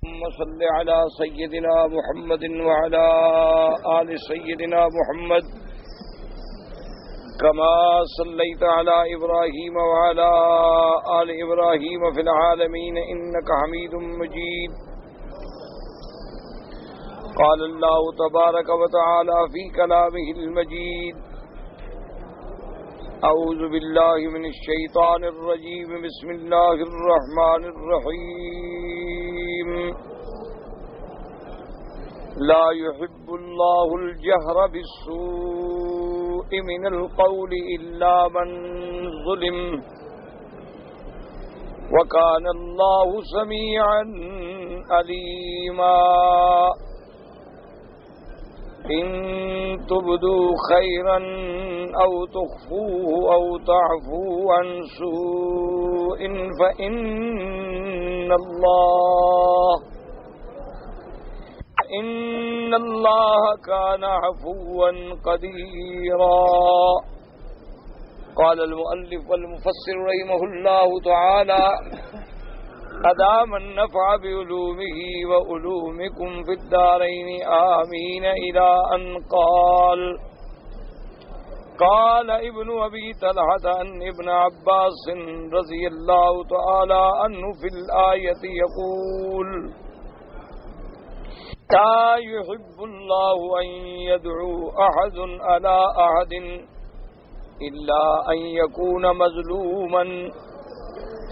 اللهم صل على سيدنا محمد وعلى آل سيدنا محمد كما صليت على إبراهيم وعلى آل إبراهيم في العالمين إنك حميد مجيد. قال الله تبارك وتعالى في كلامه المجيد: أعوذ بالله من الشيطان الرجيم. بسم الله الرحمن الرحيم. لا يحب الله الجهر بالسوء من القول إلا من ظلم وكان الله سميعا عليما. إن تبدوا خيرا أو تخفوه أو تعفوا عن سوء فإن الله كان عفوا قديرا. قال المؤلف والمفسر رحمه الله تعالى: أدام النفع بعلومه وعلومكم في الدارين آمين. إلى أن قال ابن أبي طلحة عن ابن عباس رضي الله تعالى عنه في الآية يقول: لا يحب الله أن يدعو أحد على أحد إلا أن يكون مظلوما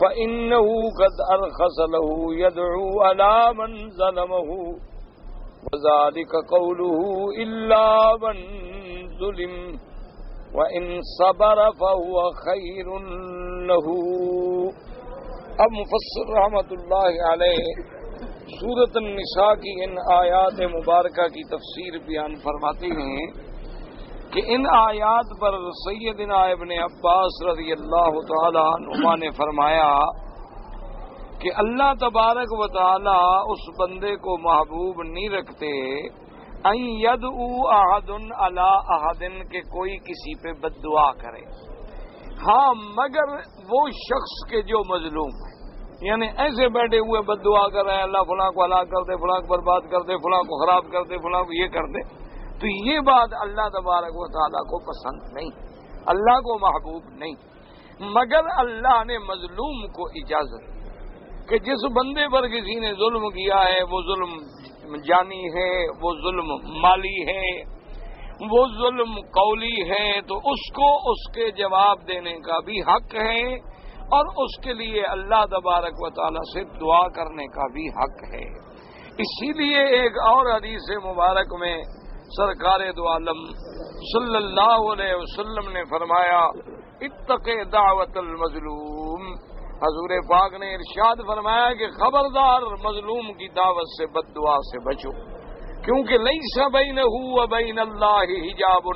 فإنه قد أرخص له يدعو على من ظلمه وذلك قوله إلا من ظلم وإن صبر فهو خير له. اب مفسر رحمۃ اللہ علیہ سورۃ النساء کی ان آیات مبارکہ کی تفسیر بیان فرماتے ہیں کہ ان آیات پر سیدنا ابن عباس رضی اللہ تعالی عنہما نے فرمایا کہ اللہ تبارک و تعالی اس بندے کو محبوب نہیں رکھتے ان یدعو احد علی احد کہ کوئی کسی پہ بد دعا کرے، ہاں مگر وہ شخص کے جو مظلوم ہے، یعنی ایسے بیٹھے ہوئے بد دعا کر رہے ہیں اللہ فلاں کو ہلاک کر دے، فلاں کو برباد کر دے، فلاں کو خراب کر دے، فلاں کو یہ کر دے، تو یہ بات اللہ تبارک و تعالیٰ کو پسند نہیں، اللہ کو محبوب نہیں. مگر اللہ نے مظلوم کو اجازت کہ جس بندے پر کسی نے ظلم کیا ہے، وہ ظلم جانی ہے، وہ ظلم مالی ہے، وہ ظلم قولی ہے، تو اس کو اس کے جواب دینے کا بھی حق ہے اور اس کے لیے اللہ تبارک و تعالیٰ سے دعا کرنے کا بھی حق ہے. اسی لیے ایک اور حدیث مبارک میں سرکار دو عالم صلی اللہ علیہ وسلم نے فرمایا: اتق دعوت المظلوم. حضور پاک نے ارشاد فرمایا کہ خبردار مظلوم کی دعوت سے بد دعا سے بچو، کیونکہ لیس بینہ و بین اللہ حجاب.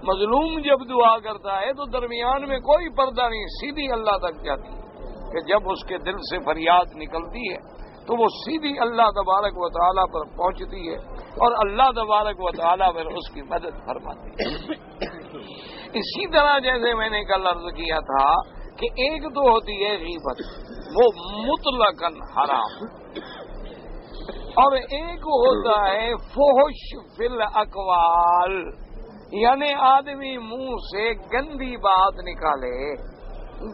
مظلوم جب دعا کرتا ہے تو درمیان میں کوئی پردہ نہیں، سیدھی اللہ تک جاتی ہے کہ جب اس کے دل سے فریاد نکلتی ہے تو وہ سیدھی اللہ تبارک و تعالیٰ پر پہنچتی ہے اور اللہ تبارک و تعالیٰ پھر اس کی مدد فرماتی ہے. اسی طرح جیسے میں نے کل عرض کیا تھا کہ ایک تو ہوتی ہے غیبت، وہ مطلقاً حرام، اور ایک ہوتا ہے فحش فی الاقوال، یعنی آدمی منہ سے گندی بات نکالے.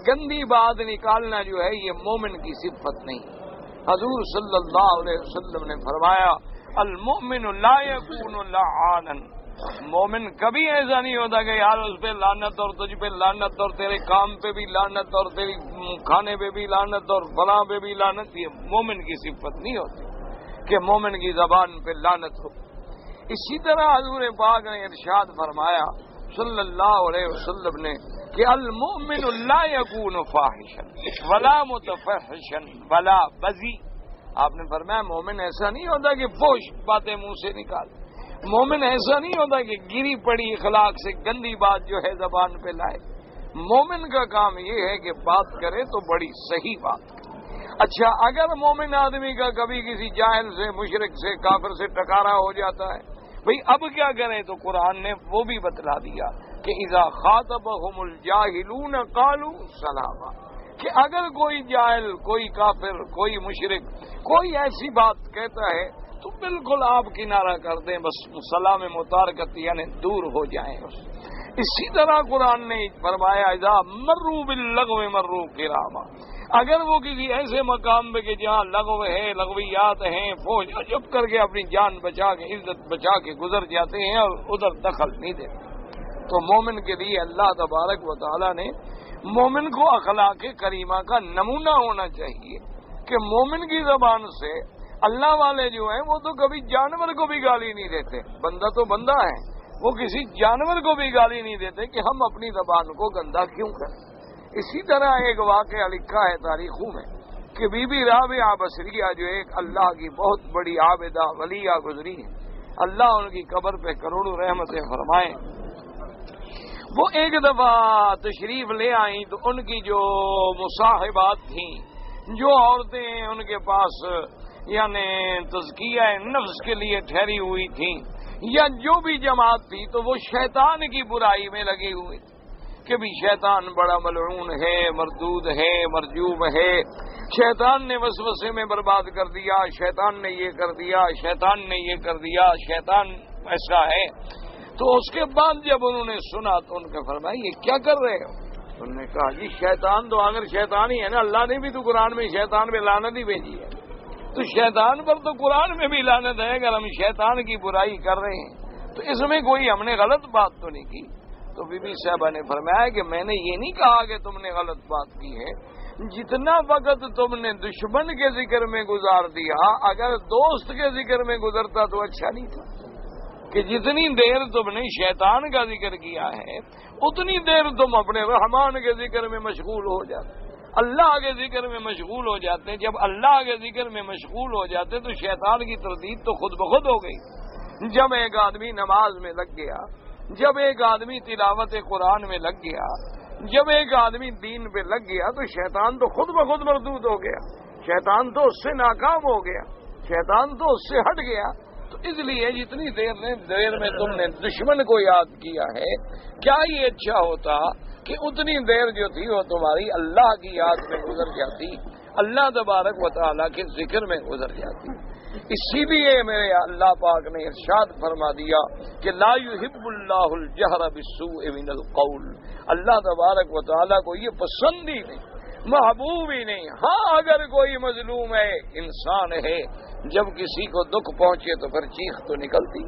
گندی بات نکالنا جو ہے یہ مومن کی صفت نہیں. حضور صلی اللہ علیہ وسلم نے فرمایا: المؤمن لا يكون لعانا. مومن کبھی ایسا نہیں ہوتا کہ یار اس پہ لعنت اور تجھ پہ لعنت اور تیرے کام پہ بھی لعنت اور تیری کھانے پہ بھی لعنت اور فلاں پہ بھی لعنت. یہ مومن کی صفت نہیں ہوتی کہ مومن کی زبان پہ لعنت ہو. اسی طرح حضور پاک نے ارشاد فرمایا صلی اللہ علیہ وسلم نے کہ المؤمن لا يكون فاحشا ولا متفحشا ولا بذی. آپ نے فرمایا مومن ایسا نہیں ہوتا کہ فحش باتیں منہ سے نکال، مومن ایسا نہیں ہوتا کہ گری پڑی اخلاق سے گندی بات جو ہے زبان پہ لائے. مومن کا کام یہ ہے کہ بات کرے تو بڑی صحیح بات کرے. اچھا، اگر مومن آدمی کا کبھی کسی جاہل سے، مشرک سے، کافر سے ٹکرا ہو جاتا ہے، بھئی اب کیا کریں؟ تو قرآن نے وہ بھی بتلا دیا کہ اذا خاطبہم الجاہلون قالوا سلاما. کہ اگر کوئی جاہل، کوئی کافر، کوئی مشرک کوئی ایسی بات کہتا ہے تو بالکل آپ کنارہ کر دیں، بس سلام متارکت یعنی دور ہو جائیں. اسی طرح قرآن نے فرمایا اذا مروا باللغو مروا کراما، اگر وہ کسی ایسے مقام پہ کہ جہاں لغو ہے، لغویات ہیں، فوج چپ کر کے اپنی جان بچا کے، عزت بچا کے گزر جاتے ہیں اور ادھر دخل نہیں دیتے. تو مومن کے لیے اللہ تبارک و تعالی نے مومن کو اخلاق کریمہ کا نمونہ ہونا چاہیے کہ مومن کی زبان سے اللہ والے جو ہیں وہ تو کبھی جانور کو بھی گالی نہیں دیتے. بندہ تو بندہ ہے، وہ کسی جانور کو بھی گالی نہیں دیتے کہ ہم اپنی زبان کو گندا کیوں کریں. اسی طرح ایک واقعہ لکھا ہے تاریخوں میں کہ بی بی رابعہ بصریہ جو ایک اللہ کی بہت بڑی عابدہ ولیہ گزری ہے، اللہ ان کی قبر پہ کروڑوں رحمتیں فرمائیں. وہ ایک دفعہ تشریف لے آئیں تو ان کی جو مصاحبات تھیں، جو عورتیں ان کے پاس یعنی تزکیہ نفس کے لیے ٹھہری ہوئی تھیں یا جو بھی جماعت تھی، تو وہ شیطان کی برائی میں لگی ہوئی کہ بھی شیطان بڑا ملعون ہے، مردود ہے، مرجوم ہے، شیطان نے وسوسے میں برباد کر دیا، شیطان نے یہ کر دیا، شیطان نے یہ کر دیا، شیطان ایسا ہے. تو اس کے بعد جب انہوں نے سنا تو ان کا فرمایا یہ کیا کر رہے ہو؟ انہوں نے کہا جی شیطان تو اگر شیطان ہی ہے نا، اللہ نے بھی تو قرآن میں شیطان پہ لعنت ہی بھیجی ہے، تو شیطان پر تو قرآن میں بھی لعنت ہے. اگر ہم شیطان کی برائی کر رہے ہیں تو اس میں کوئی ہم نے غلط بات تو نہیں کی. تو بی بی صاحبہ نے فرمایا کہ میں نے یہ نہیں کہا کہ تم نے غلط بات کی ہے، جتنا وقت تم نے دشمن کے ذکر میں گزار دیا اگر دوست کے ذکر میں گزرتا تو اچھا نہیں تھا. کہ جتنی دیر تم نے شیطان کا ذکر کیا ہے اتنی دیر تم اپنے رحمان کے ذکر میں مشغول ہو جاتے، اللہ کے ذکر میں مشغول ہو جاتے. جب اللہ کے ذکر میں مشغول ہو جاتے تو شیطان کی تردید تو خود بخود ہو گئی. جب ایک آدمی نماز میں لگ گیا، جب ایک آدمی تلاوت قرآن میں لگ گیا، جب ایک آدمی دین پہ لگ گیا تو شیطان تو خود بخود مردود ہو گیا، شیطان تو اس سے ناکام ہو گیا، شیطان تو اس سے ہٹ گیا. تو اس لیے جتنی دیر میں تم نے دشمن کو یاد کیا ہے، کیا یہ اچھا ہوتا کہ اتنی دیر جو تھی وہ تمہاری اللہ کی یاد میں گزر جاتی، اللہ تبارک و تعالیٰ کے ذکر میں گزر جاتی. اسی لیے میرے اللہ پاک نے ارشاد فرما دیا کہ لا يحب اللہ الجہر بالسوء من القول، اللہ تبارک و تعالیٰ کو یہ پسند ہی نہیں، محبوب ہی نہیں. ہاں اگر کوئی مظلوم ہے، انسان ہے، جب کسی کو دکھ پہنچے تو پھر چیخ تو نکلتی،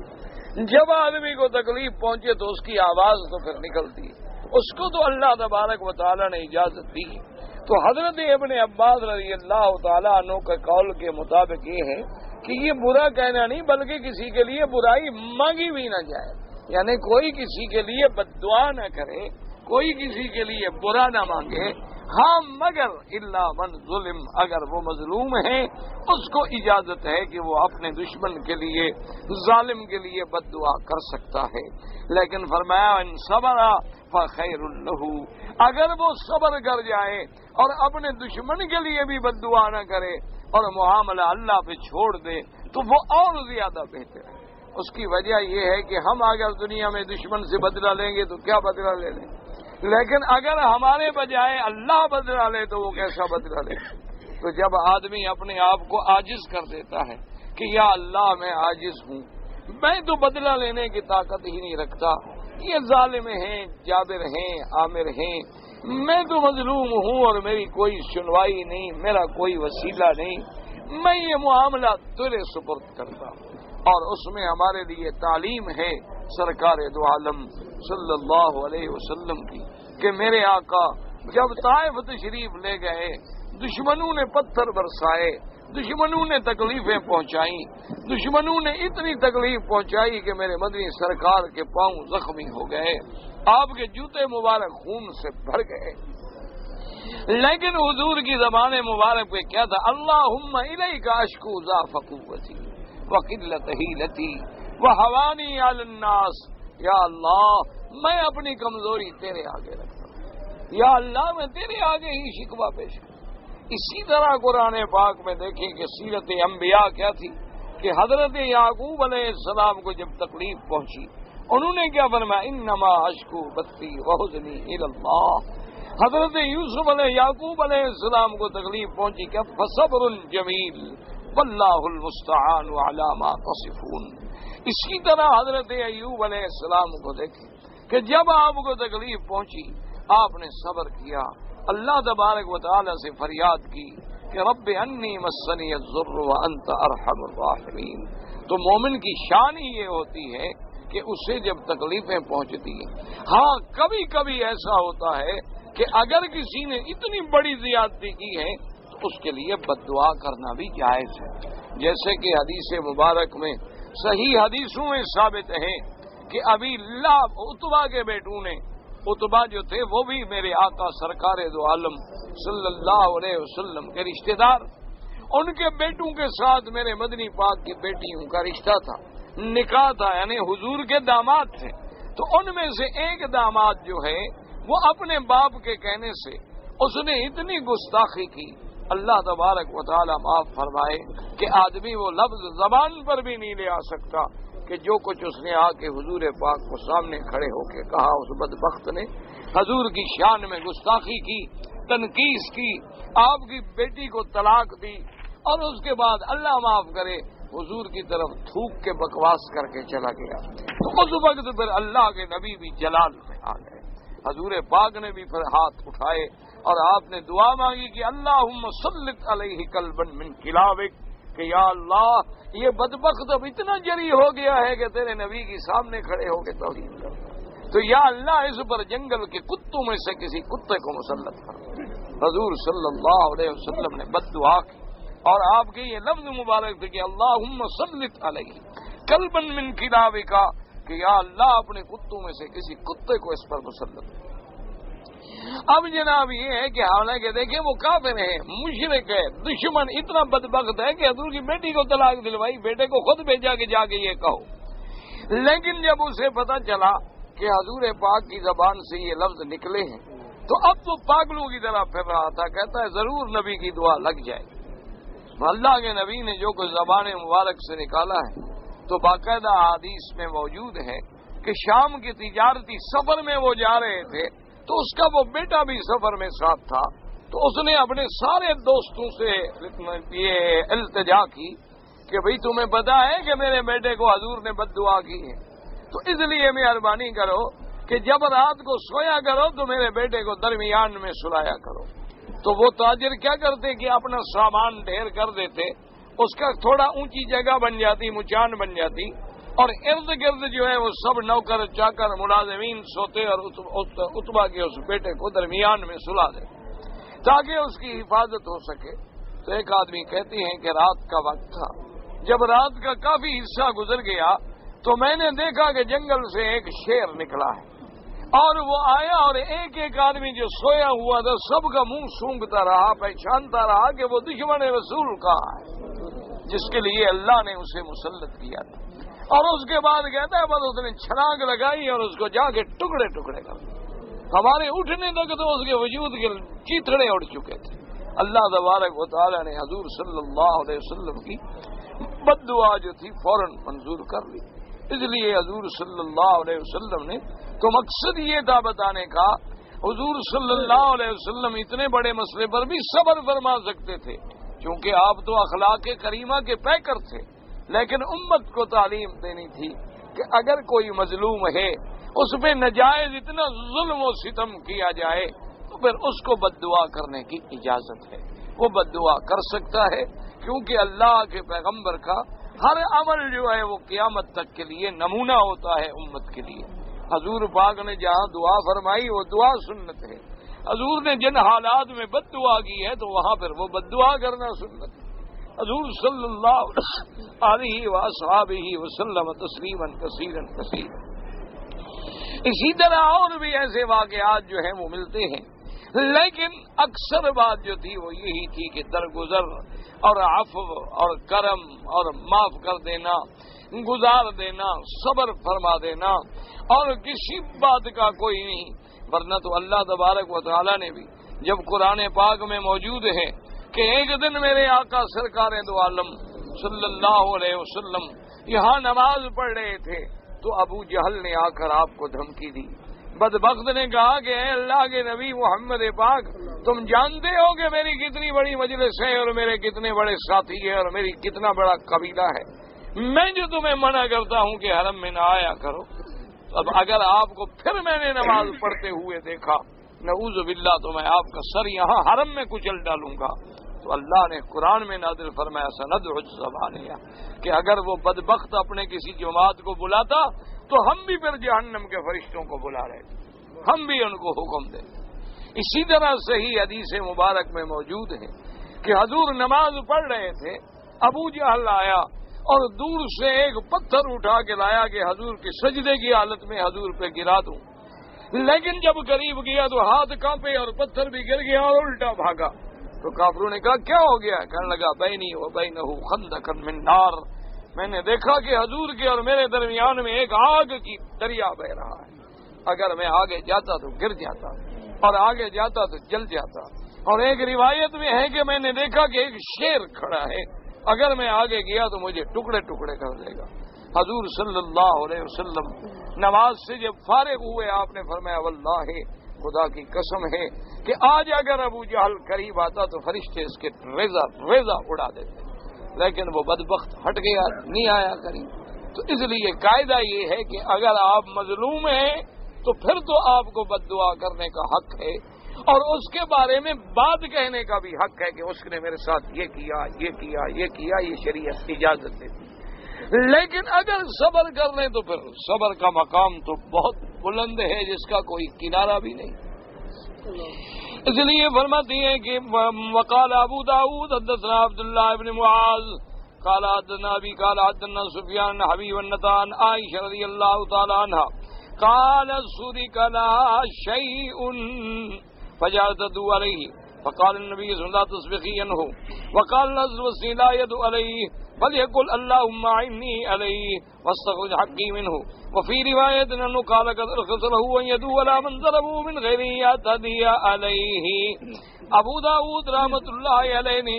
جب آدمی کو تکلیف پہنچے تو اس کی آواز تو پھر نکلتی، اس کو تو اللہ تبارک و تعالیٰ نے اجازت دی. تو حضرت ابن عباس رضی اللہ تعالیٰ عنہ کے قول کے مطابق یہ ہے کہ یہ برا کہنا نہیں بلکہ کسی کے لیے برائی مانگی بھی نہ جائے، یعنی کوئی کسی کے لیے بد دعا نہ کرے، کوئی کسی کے لیے برا نہ مانگے. ہاں مگر الا من ظلم، اگر وہ مظلوم ہے اس کو اجازت ہے کہ وہ اپنے دشمن کے لیے، ظالم کے لیے بد دعا کر سکتا ہے. لیکن فرمایا ان صبر فخیر لہ، اگر وہ صبر کر جائے اور اپنے دشمن کے لیے بھی بد دعا نہ کرے اور معاملہ اللہ پہ چھوڑ دے تو وہ اور زیادہ بہتر ہے. اس کی وجہ یہ ہے کہ ہم اگر دنیا میں دشمن سے بدلہ لیں گے تو کیا بدلہ لے لیں، لیکن اگر ہمارے بجائے اللہ بدلہ لے تو وہ کیسا بدلہ لے. تو جب آدمی اپنے آپ کو عاجز کر دیتا ہے کہ یا اللہ میں عاجز ہوں، میں تو بدلہ لینے کی طاقت ہی نہیں رکھتا، یہ ظالم ہیں، جابر ہیں، عامر ہیں، میں تو مظلوم ہوں اور میری کوئی سنوائی نہیں، میرا کوئی وسیلہ نہیں، میں یہ معاملہ تیرے سپرد کرتا. اور اس میں ہمارے لیے تعلیم ہے سرکار دو عالم صلی اللہ علیہ وسلم کی کہ میرے آقا جب طائف تشریف لے گئے، دشمنوں نے پتھر برسائے، دشمنوں نے تکلیفیں پہنچائیں، دشمنوں نے اتنی تکلیف پہنچائی کہ میرے مدنی سرکار کے پاؤں زخمی ہو گئے، آپ کے جوتے مبارک خون سے بھر گئے. لیکن حضور کی زبان مبارک پہ کیا تھا؟ اللہم الیک اشکو ضعف قوتی وقلت حیلتی وہوانی علی الناس. یا اللہ میں اپنی کمزوری تیرے آگے رکھتا ہوں، یا اللہ میں تیرے آگے ہی شکوہ پیش کرتا. اسی طرح قرآن پاک میں دیکھیں کہ سیرت انبیاء کیا تھی کہ حضرت یعقوب علیہ السلام کو جب تکلیف پہنچی انہوں نے کیا فرمایا؟ انما اشکو بثی وحزنی الی اللہ. حضرت یوسف علیہ یعقوب علیہ السلام کو تکلیف پہنچی کہ فصبر جمیل واللہ المستعان علی ما تصفون. اسی طرح حضرت ایوب علیہ السلام کو دیکھیں کہ جب آپ کو تکلیف پہنچی آپ نے صبر کیا، اللہ تبارک و تعالی سے فریاد کی کہ رب انی مسنی الضر وانت ارحم الراحمین. تو مومن کی شان ہی یہ ہوتی ہے کہ اسے جب تکلیفیں پہنچتی ہیں، ہاں کبھی کبھی ایسا ہوتا ہے کہ اگر کسی نے اتنی بڑی زیادتی کی ہے تو اس کے لیے بد دعا کرنا بھی جائز ہے. جیسے کہ حدیث مبارک میں صحیح حدیثوں میں ثابت ہے کہ ابھی اتبا کے بیٹوں نے، اتبا جو تھے وہ بھی میرے آقا سرکار دو عالم صلی اللہ علیہ وسلم کے رشتہ دار، ان کے بیٹوں کے ساتھ میرے مدنی پاک کی بیٹیوں کا رشتہ تھا، نکاح تھا، یعنی حضور کے داماد تھے. تو ان میں سے ایک داماد جو ہے وہ اپنے باپ کے کہنے سے اس نے اتنی گستاخی کی، اللہ تبارک و تعالی معاف فرمائے، کہ آدمی وہ لفظ زبان پر بھی نہیں لے آ سکتا کہ جو کچھ اس نے آ کے حضور پاک کو سامنے کھڑے ہو کے کہا. اس بدبخت نے حضور کی شان میں گستاخی کی، تنقیص کی، آپ کی بیٹی کو طلاق دی، اور اس کے بعد اللہ معاف کرے حضور کی طرف تھوک کے بکواس کر کے چلا گیا. تو اس وقت پھر اللہ کے نبی بھی جلال میں آ گئے، حضور پاک نے بھی پھر ہاتھ اٹھائے اور آپ نے دعا مانگی کہ اللہم سلط علیہ قلبا من کلابک، کہ یا اللہ یہ بدبخت اب اتنا جری ہو گیا ہے کہ تیرے نبی کی سامنے کھڑے ہو کے توہین کر، تو یا اللہ اس پر جنگل کے کتوں میں سے کسی کتے کو مسلط کر. حضور صلی اللہ علیہ وسلم نے بد دعا کی اور آپ کے یہ لفظ مبارک تھے کہ اللہم سلط علیہ قلبا من کلابک، کہ یا اللہ اپنے کتوں میں سے کسی کتے کو اس پر مسلط. اب جناب یہ ہے کہ حالانکہ دیکھیں وہ کافر ہے، مشرک ہے، دشمن، اتنا بدبخت ہے کہ حضور کی بیٹی کو طلاق دلوائی، بیٹے کو خود بھیجا کہ جا کے یہ کہو. لیکن جب اسے پتا چلا کہ حضور پاک کی زبان سے یہ لفظ نکلے ہیں تو اب تو پاگلوں کی طرح پھر رہا تھا، کہتا ہے ضرور نبی کی دعا لگ جائے. اللہ کے نبی نے جو کچھ زبان مبارک سے نکالا ہے تو باقاعدہ حدیث میں موجود ہے کہ شام کی تجارتی سفر میں وہ جا رہے تھے تو اس کا وہ بیٹا بھی سفر میں ساتھ تھا، تو اس نے اپنے سارے دوستوں سے یہ التجا کی کہ بھئی تمہیں پتا ہے کہ میرے بیٹے کو حضور نے بد دعا کی ہے، تو اس لیے مہربانی کرو کہ جب رات کو سویا کرو تو میرے بیٹے کو درمیان میں سلایا کرو. تو وہ تاجر کیا کرتے کہ اپنا سامان ڈھیر کر دیتے، اس کا تھوڑا اونچی جگہ بن جاتی، مچان بن جاتی، اور ارد گرد جو ہے وہ سب نوکر چاکر ملازمین سوتے اور اتبا کے اس بیٹے کو درمیان میں سلا دے تاکہ اس کی حفاظت ہو سکے. تو ایک آدمی کہتے ہیں کہ رات کا وقت تھا، جب رات کا کافی حصہ گزر گیا تو میں نے دیکھا کہ جنگل سے ایک شیر نکلا ہے اور وہ آیا اور ایک ایک آدمی جو سویا ہوا تھا سب کا منہ سونگتا رہا، پہچانتا رہا کہ وہ دشمن رسول کہاں ہے جس کے لیے اللہ نے اسے مسلط کیا تھا. اور اس کے بعد کہتا ہے بس اس نے چھلانگ لگائی اور اس کو جا کے ٹکڑے ٹکڑے کر ہمارے اٹھنے تک تو اس کے وجود کے چیتڑے اڑ چکے تھے. اللہ تبارک و تعالی نے حضور صلی اللہ علیہ وسلم کی بد دعا جو تھی فوراً منظور کر لی. اس لیے حضور صلی اللہ علیہ وسلم نے تو مقصد یہ تھا بتانے کا، حضور صلی اللہ علیہ وسلم اتنے بڑے مسئلے پر بھی صبر فرما سکتے تھے کیونکہ آپ تو اخلاق کریمہ کے پیکر تھے، لیکن امت کو تعلیم دینی تھی کہ اگر کوئی مظلوم ہے اس پہ ناجائز اتنا ظلم و ستم کیا جائے تو پھر اس کو بد دعا کرنے کی اجازت ہے، وہ بد دعا کر سکتا ہے کیونکہ اللہ کے پیغمبر کا ہر عمل جو ہے وہ قیامت تک کے لیے نمونہ ہوتا ہے امت کے لیے. حضور پاک نے جہاں دعا فرمائی وہ دعا سنت ہے، حضور نے جن حالات میں بد دعا کی ہے تو وہاں پر وہ بد دعا کرنا سنت ہے. حضور صلی اللہ علیہ وآلہ وسلم تسلیما کثیرا کثیرا. اسی طرح اور بھی ایسے واقعات جو ہیں وہ ملتے ہیں، لیکن اکثر بات جو تھی وہ یہی تھی کہ درگزر اور عفو اور کرم اور معاف کر دینا، گزار دینا، صبر فرما دینا، اور کسی بات کا کوئی نہیں. ورنہ تو اللہ تبارک و تعالی نے بھی جب قرآن پاک میں موجود ہے کہ ایک دن میرے آقا سرکار دو عالم صلی اللہ علیہ وسلم یہاں نماز پڑھ رہے تھے تو ابو جہل نے آ کر آپ کو دھمکی دی، بدبخت نے کہا کہ اے اللہ کے نبی محمد پاک، تم جانتے ہو کہ میری کتنی بڑی مجلس ہے اور میرے کتنے بڑے ساتھی ہیں اور میری کتنا بڑا قبیلہ ہے، میں جو تمہیں منع کرتا ہوں کہ حرم میں نہ آیا کرو، اب اگر آپ کو پھر میں نے نماز پڑھتے ہوئے دیکھا نعوذ باللہ تو میں آپ کا سر یہاں حرم میں کچل ڈالوں گا۔ تو اللہ نے قرآن میں نازل فرمایا سندع الزبانیہ کہ اگر وہ بدبخت اپنے کسی جماعت کو بلاتا تو ہم بھی پھر جہنم کے فرشتوں کو بلا رہے تھے، ہم بھی ان کو حکم دیں۔ اسی طرح صحیح حدیث مبارک میں موجود ہے کہ حضور نماز پڑھ رہے تھے، ابو جہل آیا اور دور سے ایک پتھر اٹھا کے لایا کہ حضور کے سجدے کی حالت میں حضور پہ گرا دوں، لیکن جب قریب گیا تو ہاتھ کانپے اور پتھر بھی گر گیا اور الٹا بھاگا۔ تو کافروں نے کہا کیا ہو گیا؟ کہنے لگا بینی و بینہ خندق من نار، میں نے دیکھا کہ حضور کے اور میرے درمیان میں ایک آگ کی دریا بہ رہا ہے، اگر میں آگے جاتا تو گر جاتا اور آگے جاتا تو جل جاتا۔ اور ایک روایت میں ہے کہ میں نے دیکھا کہ ایک شیر کھڑا ہے، اگر میں آگے گیا تو مجھے ٹکڑے ٹکڑے کر دے گا۔ حضور صلی اللہ علیہ وسلم نماز سے جب فارغ ہوئے آپ نے فرمایا واللہ خدا کی قسم ہے کہ آج اگر ابو جہل قریب آتا تو فرشتے اس کے ریزہ اڑا دیتے، لیکن وہ بدبخت ہٹ گیا، نہیں آیا قریب۔ تو اس لیے قاعدہ یہ ہے کہ اگر آپ مظلوم ہیں تو پھر تو آپ کو بد دعا کرنے کا حق ہے اور اس کے بارے میں بات کہنے کا بھی حق ہے کہ اس نے میرے ساتھ یہ کیا یہ کیا یہ کیا، یہ شریعت اجازت دیتی۔ لیکن اگر صبر کر لیں تو پھر صبر کا مقام تو بہت بلند ہے جس کا کوئی کنارہ بھی نہیں۔ اس لیے فرماتی ہیں کہ وقال ابو داود حدثنا عبداللہ ابن معاذ قال حدثنا ابی قال حدثنا سفیان حبیب النتان عائشہ رضی اللہ تعالی عنہ قال سرق لها شيء فجاءته عليه فقال النبي صلى الله عليه وسلم تصبحي عنه وقال النبي لا يد عليه فليقل اللهم اعني عليه واستخرج حقي منه وفي رواية انه قال قد رخص له ان يدو ولا من ضربه من غير يعتدي عليه۔ ابو داود رحمۃ اللہ علیہ نے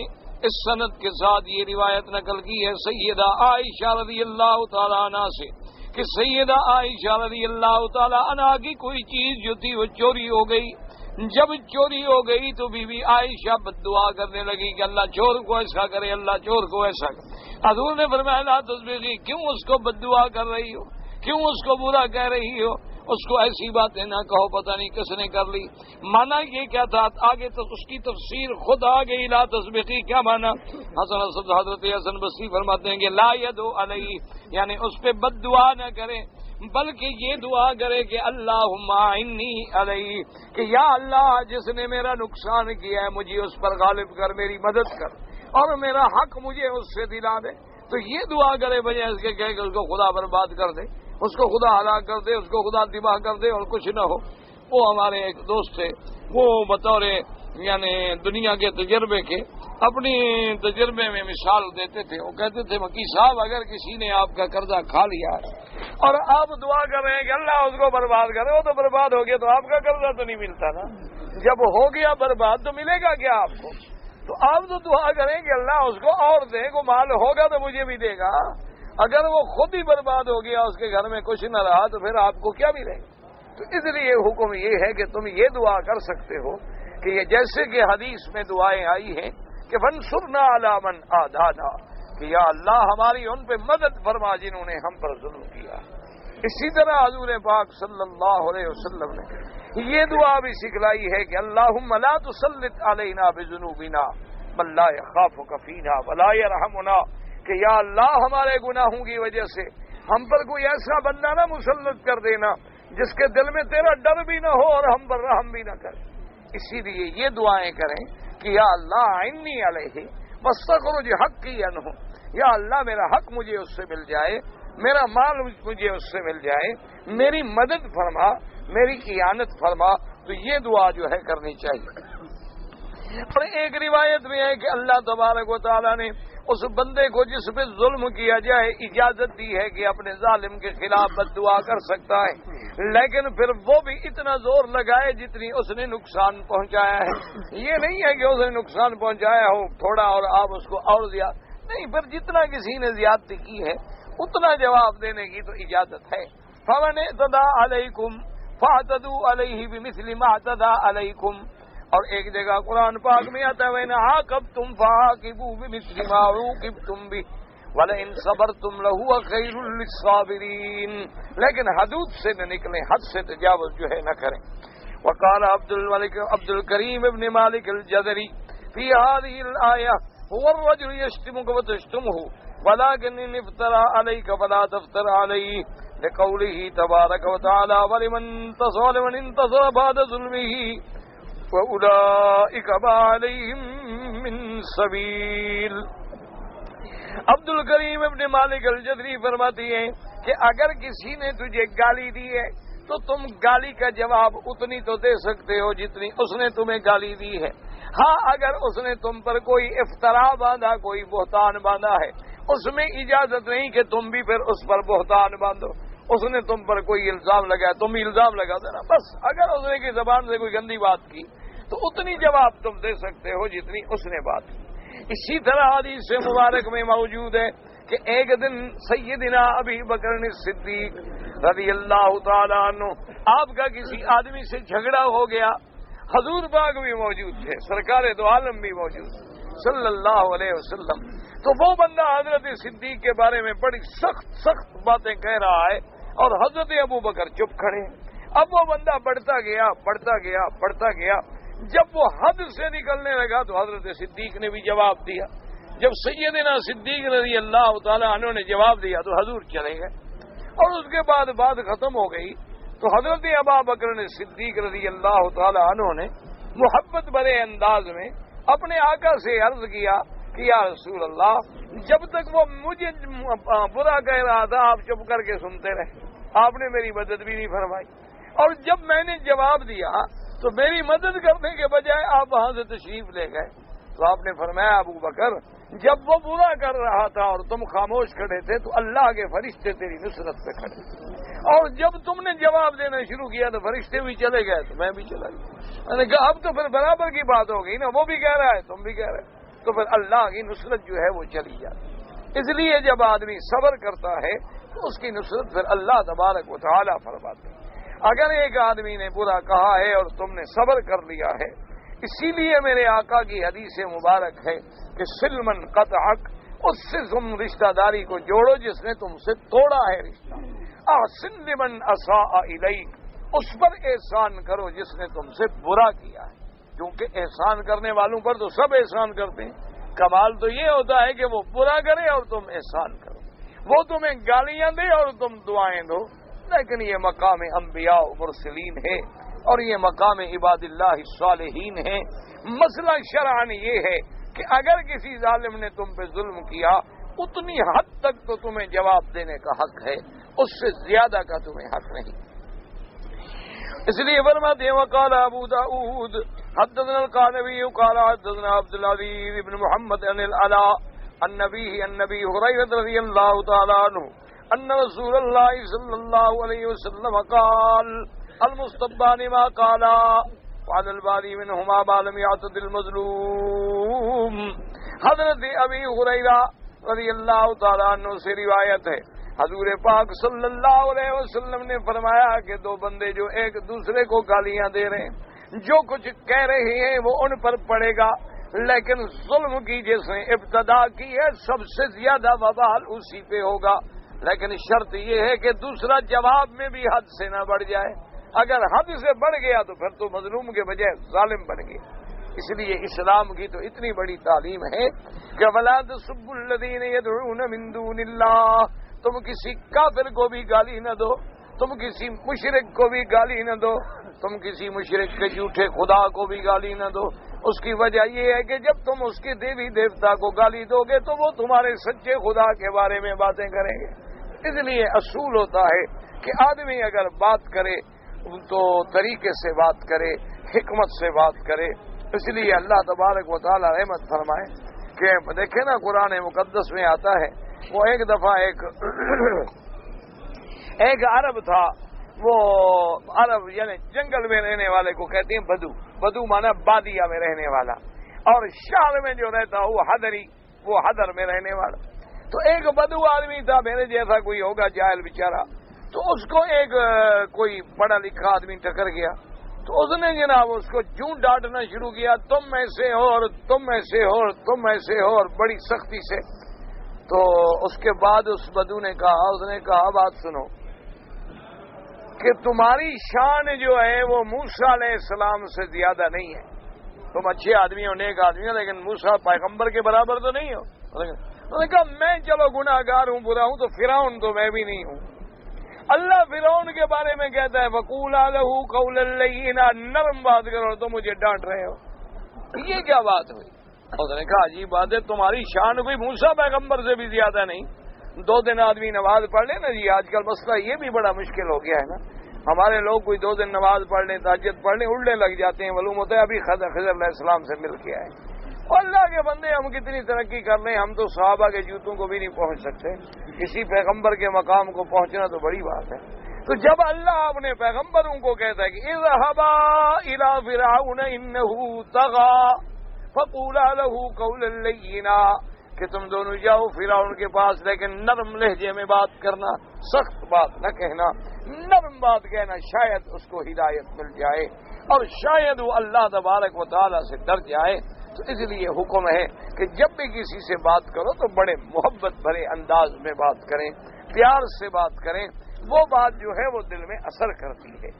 اس سند کے ساتھ یہ روایت نقل کی ہے سیدہ عائشہ رضی اللہ تعالی عنہ سے کہ سیدہ عائشہ رضی اللہ تعالی عنہ کی کوئی چیز جو تھی وہ چوری ہو گئی۔ جب چوری ہو گئی تو بی بی عائشہ بد دعا کرنے لگی کہ اللہ چور کو ایسا کرے، اللہ چور کو ایسا کرے۔ حضور نے فرمایا لا تصبغی، کیوں اس کو بد دعا کر رہی ہو، کیوں اس کو برا کہہ رہی ہو، اس کو ایسی باتیں نہ کہو، پتہ نہیں کس نے کر لی۔ مانا یہ کیا تھا؟ آگے تو اس کی تفسیر خود آ گئی لا تصبغی کیا مانا؟ حضرت حسن بصری فرماتے ہیں کہ لا یدو علیہ یعنی اس پہ بد دعا نہ کرے، بلکہ یہ دعا کرے کہ اللہم اعنی علیہ کہ یا اللہ جس نے میرا نقصان کیا ہے مجھے اس پر غالب کر، میری مدد کر اور میرا حق مجھے اس سے دلا دے۔ تو یہ دعا کرے بجائے اس کے کہے کہ اس کو خدا برباد کر دے، اس کو خدا ہلاک کر دے، اس کو خدا تباہ کر دے اور کچھ نہ ہو۔ وہ ہمارے ایک دوست تھے، وہ بطور یعنی دنیا کے تجربے کے اپنی تجربے میں مثال دیتے تھے۔ وہ کہتے تھے مکی صاحب اگر کسی نے آپ کا قرضہ کھا لیا ہے اور آپ دعا کر رہے ہیں کہ اللہ اس کو برباد کرے، وہ تو برباد ہو گیا تو آپ کا قرضہ تو نہیں ملتا نا، جب ہو گیا برباد تو ملے گا کیا آپ کو؟ تو آپ تو دعا کریں کہ اللہ اس کو اور دے، کو مال ہوگا تو مجھے بھی دے گا۔ اگر وہ خود ہی برباد ہو گیا، اس کے گھر میں کچھ نہ رہا تو پھر آپ کو کیا ملے گا؟ تو اس لیے حکم یہ ہے کہ تم یہ دعا کر سکتے ہو کہ یہ جیسے کہ حدیث میں دعائیں آئی ہیں کہ فانصرنا علی من عادانا کہ یا اللہ ہماری ان پہ مدد فرما جنہوں نے ہم پر ظلم کیا۔ اسی طرح حضور پاک صلی اللہ علیہ وسلم نے یہ دعا بھی سکھلائی ہے کہ اللہم لا تسلط علینا بذنوبنا من لا یخافک فینا ولا یرحمنا کہ یا اللہ ہمارے گناہوں کی وجہ سے ہم پر کوئی ایسا بندہ نہ مسلط کر دینا جس کے دل میں تیرا ڈر بھی نہ ہو اور ہم پر رحم بھی نہ کرے۔ اسی لیے یہ دعائیں کریں کہ یا اللہ عنی علیہ واستخرج حقی عنہ یا اللہ میرا حق مجھے اس سے مل جائے، میرا مال مجھے اس سے مل جائے، میری مدد فرما، میری اعانت فرما۔ تو یہ دعا جو ہے کرنی چاہیے۔ اور ایک روایت میں ہے کہ اللہ تبارک و تعالیٰ نے اس بندے کو جس پہ ظلم کیا جائے اجازت دی ہے کہ اپنے ظالم کے خلاف بد دعا کر سکتا ہے، لیکن پھر وہ بھی اتنا زور لگائے جتنی اس نے نقصان پہنچایا ہے۔ یہ نہیں ہے کہ اس نے نقصان پہنچایا ہو تھوڑا اور آپ اس کو اور زیادہ نہیں، پھر جتنا کسی نے زیادتی کی ہے اتنا جواب دینے کی تو اجازت ہے۔ فمن اعتدی علیکم فاعتدوا علیہ بمثل ما اعتدى علیکم. اور ایک جگہ قرآن پاک میں آتا ہے وَإِنْ عَاقَبْتُمْ فَعَاقِبُوا بِمِثْلِ مَا عُوقِبْتُمْ بِهِ وَلَئِنْ صَبَرْتُمْ لَهُوَ خَيْرٌ لِلصَّابِرِينَ. لیکن حدود سے نہ نکلیں، حد سے تجاوز جو ہے نہ کریں. وقال عبد الکریم ابن مالک الجزری فی هذه الآیہ هو الرجل يشتمك وتشتمه ولكن إن افترى عليك فلا تفتر عليه لقوله تبارك وتعالى ولمن انتصر بعد ظلمه وَأُولَئِكَ مَا عَلَيْهِمْ مِنْ سَبِيلٍ. عبد الکریم ابن مالک الجزری فرماتی ہیں کہ اگر کسی نے تجھے گالی دی ہے تو تم گالی کا جواب اتنی تو دے سکتے ہو جتنی اس نے تمہیں گالی دی ہے. ہاں اگر اس نے تم پر کوئی افترا باندھا، کوئی بہتان باندھا ہے، اس میں اجازت نہیں کہ تم بھی پھر اس پر بہتان باندھو. اس نے تم پر کوئی الزام لگایا، تم بھی الزام لگا دینا. بس اگر اس نے کی زبان سے کوئی گندی بات کی تو اتنی جواب تم دے سکتے ہو جتنی اس نے بات کی. اسی طرح حدیث مبارک میں موجود ہے کہ ایک دن سیدنا ابی بکر صدیق رضی اللہ تعالیٰ عنہ آپ کا کسی آدمی سے جھگڑا ہو گیا. حضور پاک بھی موجود تھے، سرکار دو عالم بھی موجود صلی اللہ علیہ وسلم. تو وہ بندہ حضرت صدیق کے بارے میں بڑی سخت باتیں کہہ رہا ہے اور حضرت ابو بکر چپ کھڑے ہیں. اب وہ بندہ بڑھتا گیا. جب وہ حد سے نکلنے لگا تو حضرت صدیق نے بھی جواب دیا. جب سیدنا صدیق رضی اللہ تعالیٰ عنہ نے جواب دیا تو حضور چلے گئے اور اس کے بعد بات ختم ہو گئی. تو حضرت ابا بکر نے صدیق رضی اللہ تعالیٰ عنہ نے محبت بھرے انداز میں اپنے آقا سے عرض کیا کہ یا رسول اللہ، جب تک وہ مجھے برا کہہ رہا تھا آپ چپ کر کے سنتے رہے، آپ نے میری مدد بھی نہیں فرمائی. اور جب میں نے جواب دیا تو میری مدد کرنے کے بجائے آپ وہاں سے تشریف لے گئے. تو آپ نے فرمایا ابو بکر، جب وہ برا کر رہا تھا اور تم خاموش کھڑے تھے تو اللہ کے فرشتے تیری نصرت پہ کھڑے، اور جب تم نے جواب دینا شروع کیا تو فرشتے بھی چلے گئے تو میں بھی چلا گیا. میں نے کہا اب تو پھر برابر کی بات ہو گئی نا، وہ بھی کہہ رہا ہے تم بھی کہہ رہے، تو پھر اللہ کی نصرت جو ہے وہ چلی جاتی. اس لیے جب آدمی صبر کرتا ہے تو اس کی نصرت پھر اللہ تبارک و تعالیٰ فرماتے ہیں. اگر ایک آدمی نے برا کہا ہے اور تم نے صبر کر لیا ہے، اسی لیے میرے آقا کی حدیث مبارک ہے کہ سلمن قطعک، اس سے تم رشتہ داری کو جوڑو جس نے تم سے توڑا ہے رشتہ. احسن لمن اساء الیک، اس پر احسان کرو جس نے تم سے برا کیا ہے، کیونکہ احسان کرنے والوں پر تو سب احسان کرتے ہیں. کمال تو یہ ہوتا ہے کہ وہ برا کرے اور تم احسان کرو، وہ تمہیں گالیاں دے اور تم دعائیں دو. لیکن یہ مقام انبیاء و مرسلین ہے اور یہ مقام عباد اللہ الصالحین ہے. مسئلہ شرعاً یہ ہے کہ اگر کسی ظالم نے تم پہ ظلم کیا اتنی حد تک تو تمہیں جواب دینے کا حق ہے، اس سے زیادہ کا تمہیں حق نہیں. اس لیے فرماتے ہیں وقال ابو داؤد حدثنا القانبی قال حدثنا عبد العزیز بن محمد عن العلاء النبی هريرة رضی اللہ تعالی عنہ ان رسول اللہ صلی اللہ علیہ وسلم قال المستبان ما قالا وعلى الباری منهما ما لم يعتد المظلوم. حضرت ابی ہریرہ رضی اللہ تعالی عنہ سے روایت ہے، حضور پاک صلی اللہ علیہ وسلم نے فرمایا کہ دو بندے جو ایک دوسرے کو گالیاں دے رہے ہیں، جو کچھ کہہ رہے ہیں وہ ان پر پڑے گا، لیکن ظلم کی جس نے ابتدا کی ہے سب سے زیادہ وبال اسی پہ ہوگا. لیکن شرط یہ ہے کہ دوسرا جواب میں بھی حد سے نہ بڑھ جائے. اگر حد سے بڑھ گیا تو پھر تو مظلوم کے بجائے ظالم بن گیا. اس لیے اسلام کی تو اتنی بڑی تعلیم ہے کہ وَلَا تَسُبُّوا الَّذِينَ يَدْعُونَ مِن دُونِ اللَّهِ، تم کسی کافر کو بھی گالی نہ دو، تم کسی مشرک کو بھی گالی نہ دو، تم کسی مشرک کے جھوٹے خدا کو بھی گالی نہ دو. اس کی وجہ یہ ہے کہ جب تم اس کے دیوی دیوتا کو گالی دو گے تو وہ تمہارے سچے خدا کے بارے میں باتیں کریں گے. اس لیے اصول ہوتا ہے کہ آدمی اگر بات کرے تو طریقے سے بات کرے، حکمت سے بات کرے. اس لیے اللہ تبارک و تعالی رحمت فرمائے کہ دیکھیں نا قرآن مقدس میں آتا ہے، وہ ایک دفعہ ایک عرب تھا، وہ عرب یعنی جنگل میں رہنے والے کو کہتے ہیں بدو مانا بادیا میں رہنے والا، اور شہر میں جو رہتا وہ حدری، وہ حدر میں رہنے والا. تو ایک بدو آدمی تھا، میرے جیسا کوئی ہوگا جاہل بیچارہ، تو اس کو ایک کوئی پڑھا لکھا آدمی ٹکر گیا، تو اس نے جناب اس کو جوں ڈانٹنا شروع کیا، تم ایسے ہو اور تم ایسے ہو اور تم ایسے ہو، اور بڑی سختی سے۔ تو اس کے بعد اس بدو نے کہا بات سنو کہ تمہاری شان جو ہے وہ موسیٰ علیہ السلام سے زیادہ نہیں ہے، تم اچھے آدمی ہو، نیک آدمی ہو، لیکن موسیٰ پیغمبر کے برابر تو نہیں ہو۔ انہوں نے کہا میں چلو گناہ گار ہوں، برا ہوں، تو فرعون تو میں بھی نہیں ہوں۔ اللہ فرعون کے بارے میں کہتا ہے وَقُولَا لَهُ قَوْلًا لَّيِّنًا، نرم بات کرو، تو مجھے ڈانٹ رہے ہو، یہ کیا بات ہوئی؟ اس نے کہا عجیب بات ہے، تمہاری شان کوئی موسیٰ پیغمبر سے بھی زیادہ نہیں۔ 2 دن آدمی نماز پڑھ لے نا جی، آج کل مسئلہ یہ بھی بڑا مشکل ہو گیا ہے نا، ہمارے لوگ کوئی 2 دن نماز پڑھ لیں، تہجد پڑھ لیں، اڑنے لگ جاتے ہیں، معلوم ہوتا ہے ابھی خضر علیہ السلام سے مل کے آئے۔ اللہ کے بندے ہم کتنی ترقی کر رہے ہیں، ہم تو صحابہ کے جوتوں کو بھی نہیں پہنچ سکتے، کسی پیغمبر کے مقام کو پہنچنا تو بڑی بات ہے۔ تو جب اللہ اپنے پیغمبروں کو کہتا ہے کہ اذهبا الى فرعون انه طغى فقولا له قولا لینا، کہ تم دونوں جاؤ فرعون کے پاس، لیکن نرم لہجے میں بات کرنا، سخت بات نہ کہنا، نرم بات کہنا، شاید اس کو ہدایت مل جائے اور شاید وہ اللہ تبارک و تعالی سے ڈر جائے۔ تو اس لیے حکم ہے کہ جب بھی کسی سے بات کرو تو بڑے محبت بھرے انداز میں بات کریں، پیار سے بات کریں، وہ بات جو ہے وہ دل میں اثر کرتی ہے۔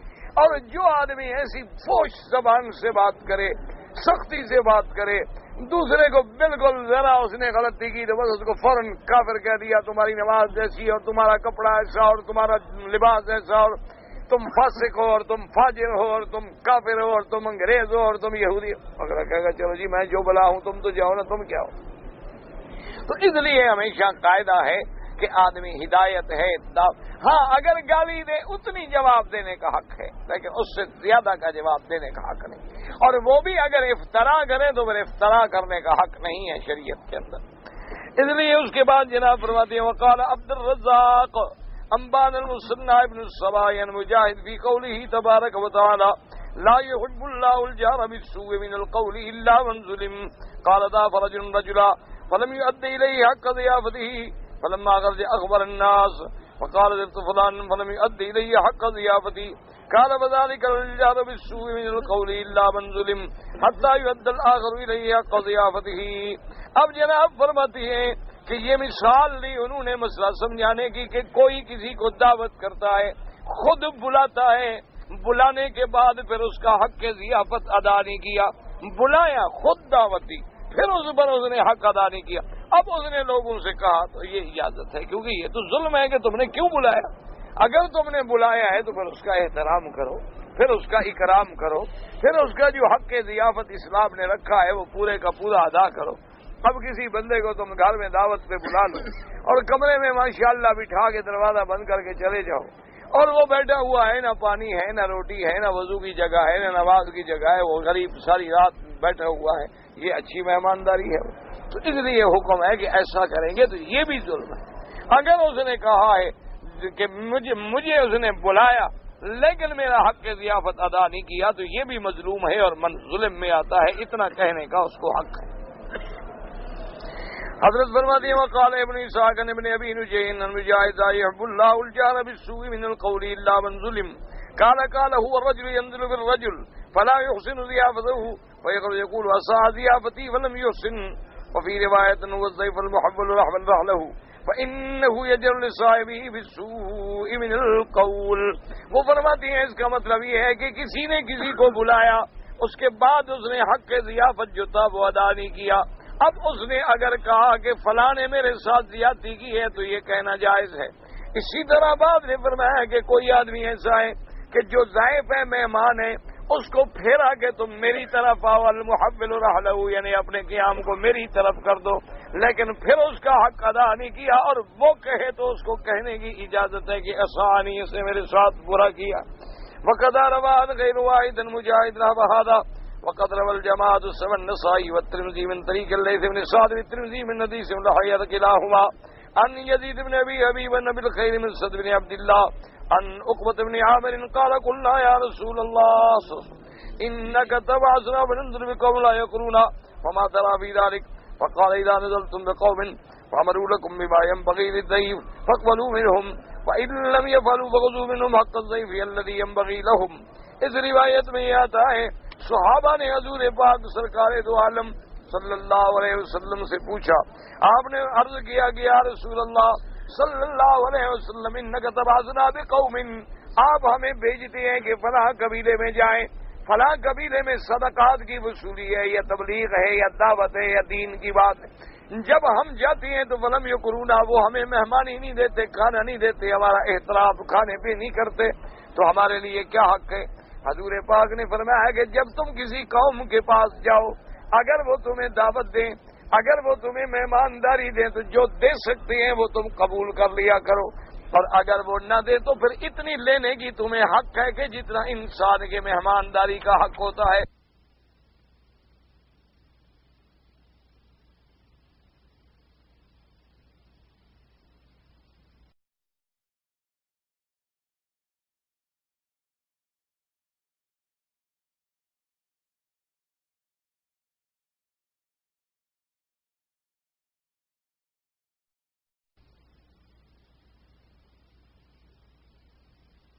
اور جو آدمی ایسی فوش زبان سے بات کرے، سختی سے بات کرے، دوسرے کو بالکل ذرا اس نے غلطی کی تو بس اس کو فوراً کافر کہہ دیا، تمہاری نماز جیسی اور تمہارا کپڑا ایسا اور تمہارا لباس ایسا اور تم فاسق ہو اور تم فاجر ہو اور تم کافر ہو اور تم انگریز ہو اور تم یہودی ہو۔ اگر کہے گا چلو جی میں جو بلا ہوں تم تو جاؤ نا، تم کیا ہو؟ تو اس لیے ہمیشہ قاعدہ ہے کہ آدمی ہدایت ہے، ہاں اگر گالی دے اتنی جواب دینے کا حق ہے، لیکن اس سے زیادہ کا جواب دینے کا حق نہیں، اور وہ بھی اگر افطرا کرے تو پھر افطرا کرنے کا حق نہیں ہے شریعت کے اندر۔ اس لیے اس کے بعد جناب فرماتے ہیں وقال عبد الرزاق انبان المصنع ابن الصباح مجاہد فی قوله تبارک و تعالی لا يحب الله الجهر بالسوء من القول الا من ظلم قال ضاف رجل رجلا فلم يؤد اليه حق ضيافته فلما خرج اخبر الناس فقال ذبت فلان فلم يؤد اليه حق ضيافتي قال فذلك الجهر بالسوء من القول الا من ظلم حتى يؤد الاخر اليه حق ضيافته۔ اب جناب فرماتے ہیں کہ یہ مثال لی انہوں نے مسئلہ سمجھانے کی کہ کوئی کسی کو دعوت کرتا ہے، خود بلاتا ہے، بلانے کے بعد پھر اس کا حق کے ضیافت ادا نہیں کیا، بلایا خود دعوت دی، پھر اس پر اس نے حق ادا نہیں کیا، اب اس نے لوگوں سے کہا تو یہ اجازت ہے، کیونکہ یہ تو ظلم ہے کہ تم نے کیوں بلایا۔ اگر تم نے بلایا ہے تو پھر اس کا احترام کرو، پھر اس کا اکرام کرو، پھر اس کا جو حق کے ضیافت اسلام نے رکھا ہے وہ پورے کا پورا ادا کرو۔ اب کسی بندے کو تم گھر میں دعوت پہ بلا لو اور کمرے میں ماشاءاللہ بٹھا کے دروازہ بند کر کے چلے جاؤ، اور وہ بیٹھا ہوا ہے، نہ پانی ہے، نہ روٹی ہے، نہ وضو کی جگہ ہے، نہ نماز کی جگہ ہے، وہ غریب ساری رات بیٹھا ہوا ہے، یہ اچھی مہمانداری ہے؟ تو اس لیے حکم ہے کہ ایسا کریں گے تو یہ بھی ظلم ہے۔ اگر اس نے کہا ہے کہ مجھے اس نے بلایا لیکن میرا حق کے ضیافت ادا نہیں کیا تو یہ بھی مظلوم ہے اور من ظلم میں آتا ہے، اتنا کہنے کا اس کو حق ہے۔ حضرت فرماتے ہیں وقال ابن اسحاق ابن ابي نجيح ان مجاهد يحب الله الجهر بالسوء من القول الا من ظلم قال هو الرجل ينزل بالرجل فلا يحسن ضيافته فيخرج يقول اساء ضيافتي فلم يحسن وفي روايه هو الضيف المحب رحله فانه يجر لصاحبه بالسوء من القول۔ وہ فرماتے ہیں اس کا مطلب یہ ہے کہ کسی نے کسی کو بلایا، اس کے بعد اس نے حق ضیافت جو تھا وہ ادا نہیں کیا، اب اس نے اگر کہا کہ فلاں نے میرے ساتھ زیادتی کی ہے تو یہ کہنا جائز ہے۔ اسی طرح بعد نے فرمایا کہ کوئی آدمی ایسا ہے کہ جو ضعیف ہے، مہمان ہے، اس کو پھیرا کہ تم میری طرف آؤ، المحول رحلہ، یعنی اپنے قیام کو میری طرف کر دو، لیکن پھر اس کا حق ادا نہیں کیا اور وہ کہے تو اس کو کہنے کی اجازت ہے کہ اسانی سے میرے ساتھ برا کیا۔ وقد روى غير واحد مجاهد هذا وقد روى الجماعة السبع النسائي والترمذي من طريق الليث بن سعد والترمذي من حديث لحية كلاهما عن يزيد بن أبي حبيب بن أبي الخير من سعد بن عبد الله عن عقبة بن عامر قال قلنا يا رسول الله إنك تبعثنا فننزل بقوم لا يقرون فما ترى في ذلك فقال إذا نزلتم بقوم فَأَمَرُوا لَكُم بِمَا يَنبَغِي لِلضَّيْفِ فَاقْبَلُوا مِنْهُمْ وَإِن لَّمْ يَفْعَلُوا فَخُذُوا مِنْهُمْ حَقَّ الضَّيْفِ الَّذِي يَنبَغِي لَهُمْ. اس روایت میں یہ آتا ہے صحابہ نے حضور پاک سرکار دو عالم صلی اللہ علیہ وسلم سے پوچھا، آپ نے عرض کیا کہ یا رسول اللہ صلی اللہ علیہ وسلم انک تبعثنا بقوم، آپ ہمیں بھیجتے ہیں کہ فلاں قبیلے میں جائیں، فلاں قبیلے میں صدقات کی وصولی ہے یا تبلیغ ہے یا دعوت ہے یا دین کی بات ہے. جب ہم جاتے ہیں تو ولم یکرونا، وہ ہمیں مہمانی نہیں دیتے، کھانا نہیں دیتے، ہمارا احترام کھانے پہ نہیں کرتے، تو ہمارے لیے کیا حق ہے؟ حضور پاک نے فرمایا کہ جب تم کسی قوم کے پاس جاؤ، اگر وہ تمہیں دعوت دیں، اگر وہ تمہیں مہمانداری دیں تو جو دے سکتے ہیں وہ تم قبول کر لیا کرو، اور اگر وہ نہ دے تو پھر اتنی لینے کی تمہیں حق ہے کہ جتنا انسان کے مہمانداری کا حق ہوتا ہے.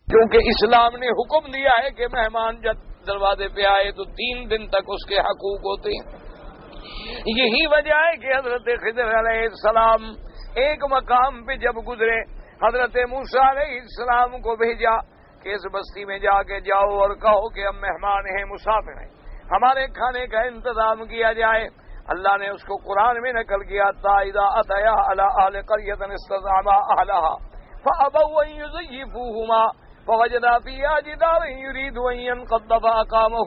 کیونکہ اسلام نے حکم دیا ہے کہ مہمان جب دروازے پہ آئے تو 3 دن تک اس کے حقوق ہوتے ہیں. یہی وجہ ہے کہ حضرت خضر علیہ السلام ایک مقام پہ جب گزرے، حضرت موسیٰ علیہ السلام کو بھیجا کہ اس بستی میں جا کے جاؤ اور کہو کہ ہم مہمان ہیں، مسافر ہیں، ہمارے کھانے کا انتظام کیا جائے. اللہ نے اس کو قرآن میں نقل کیا تھا اذا اتیا علی اہل قریۃ استطعما اہلھا فابوا ان یضیفوہما فوجدا فیہا جدارا یرید ان ينقض فاقامہ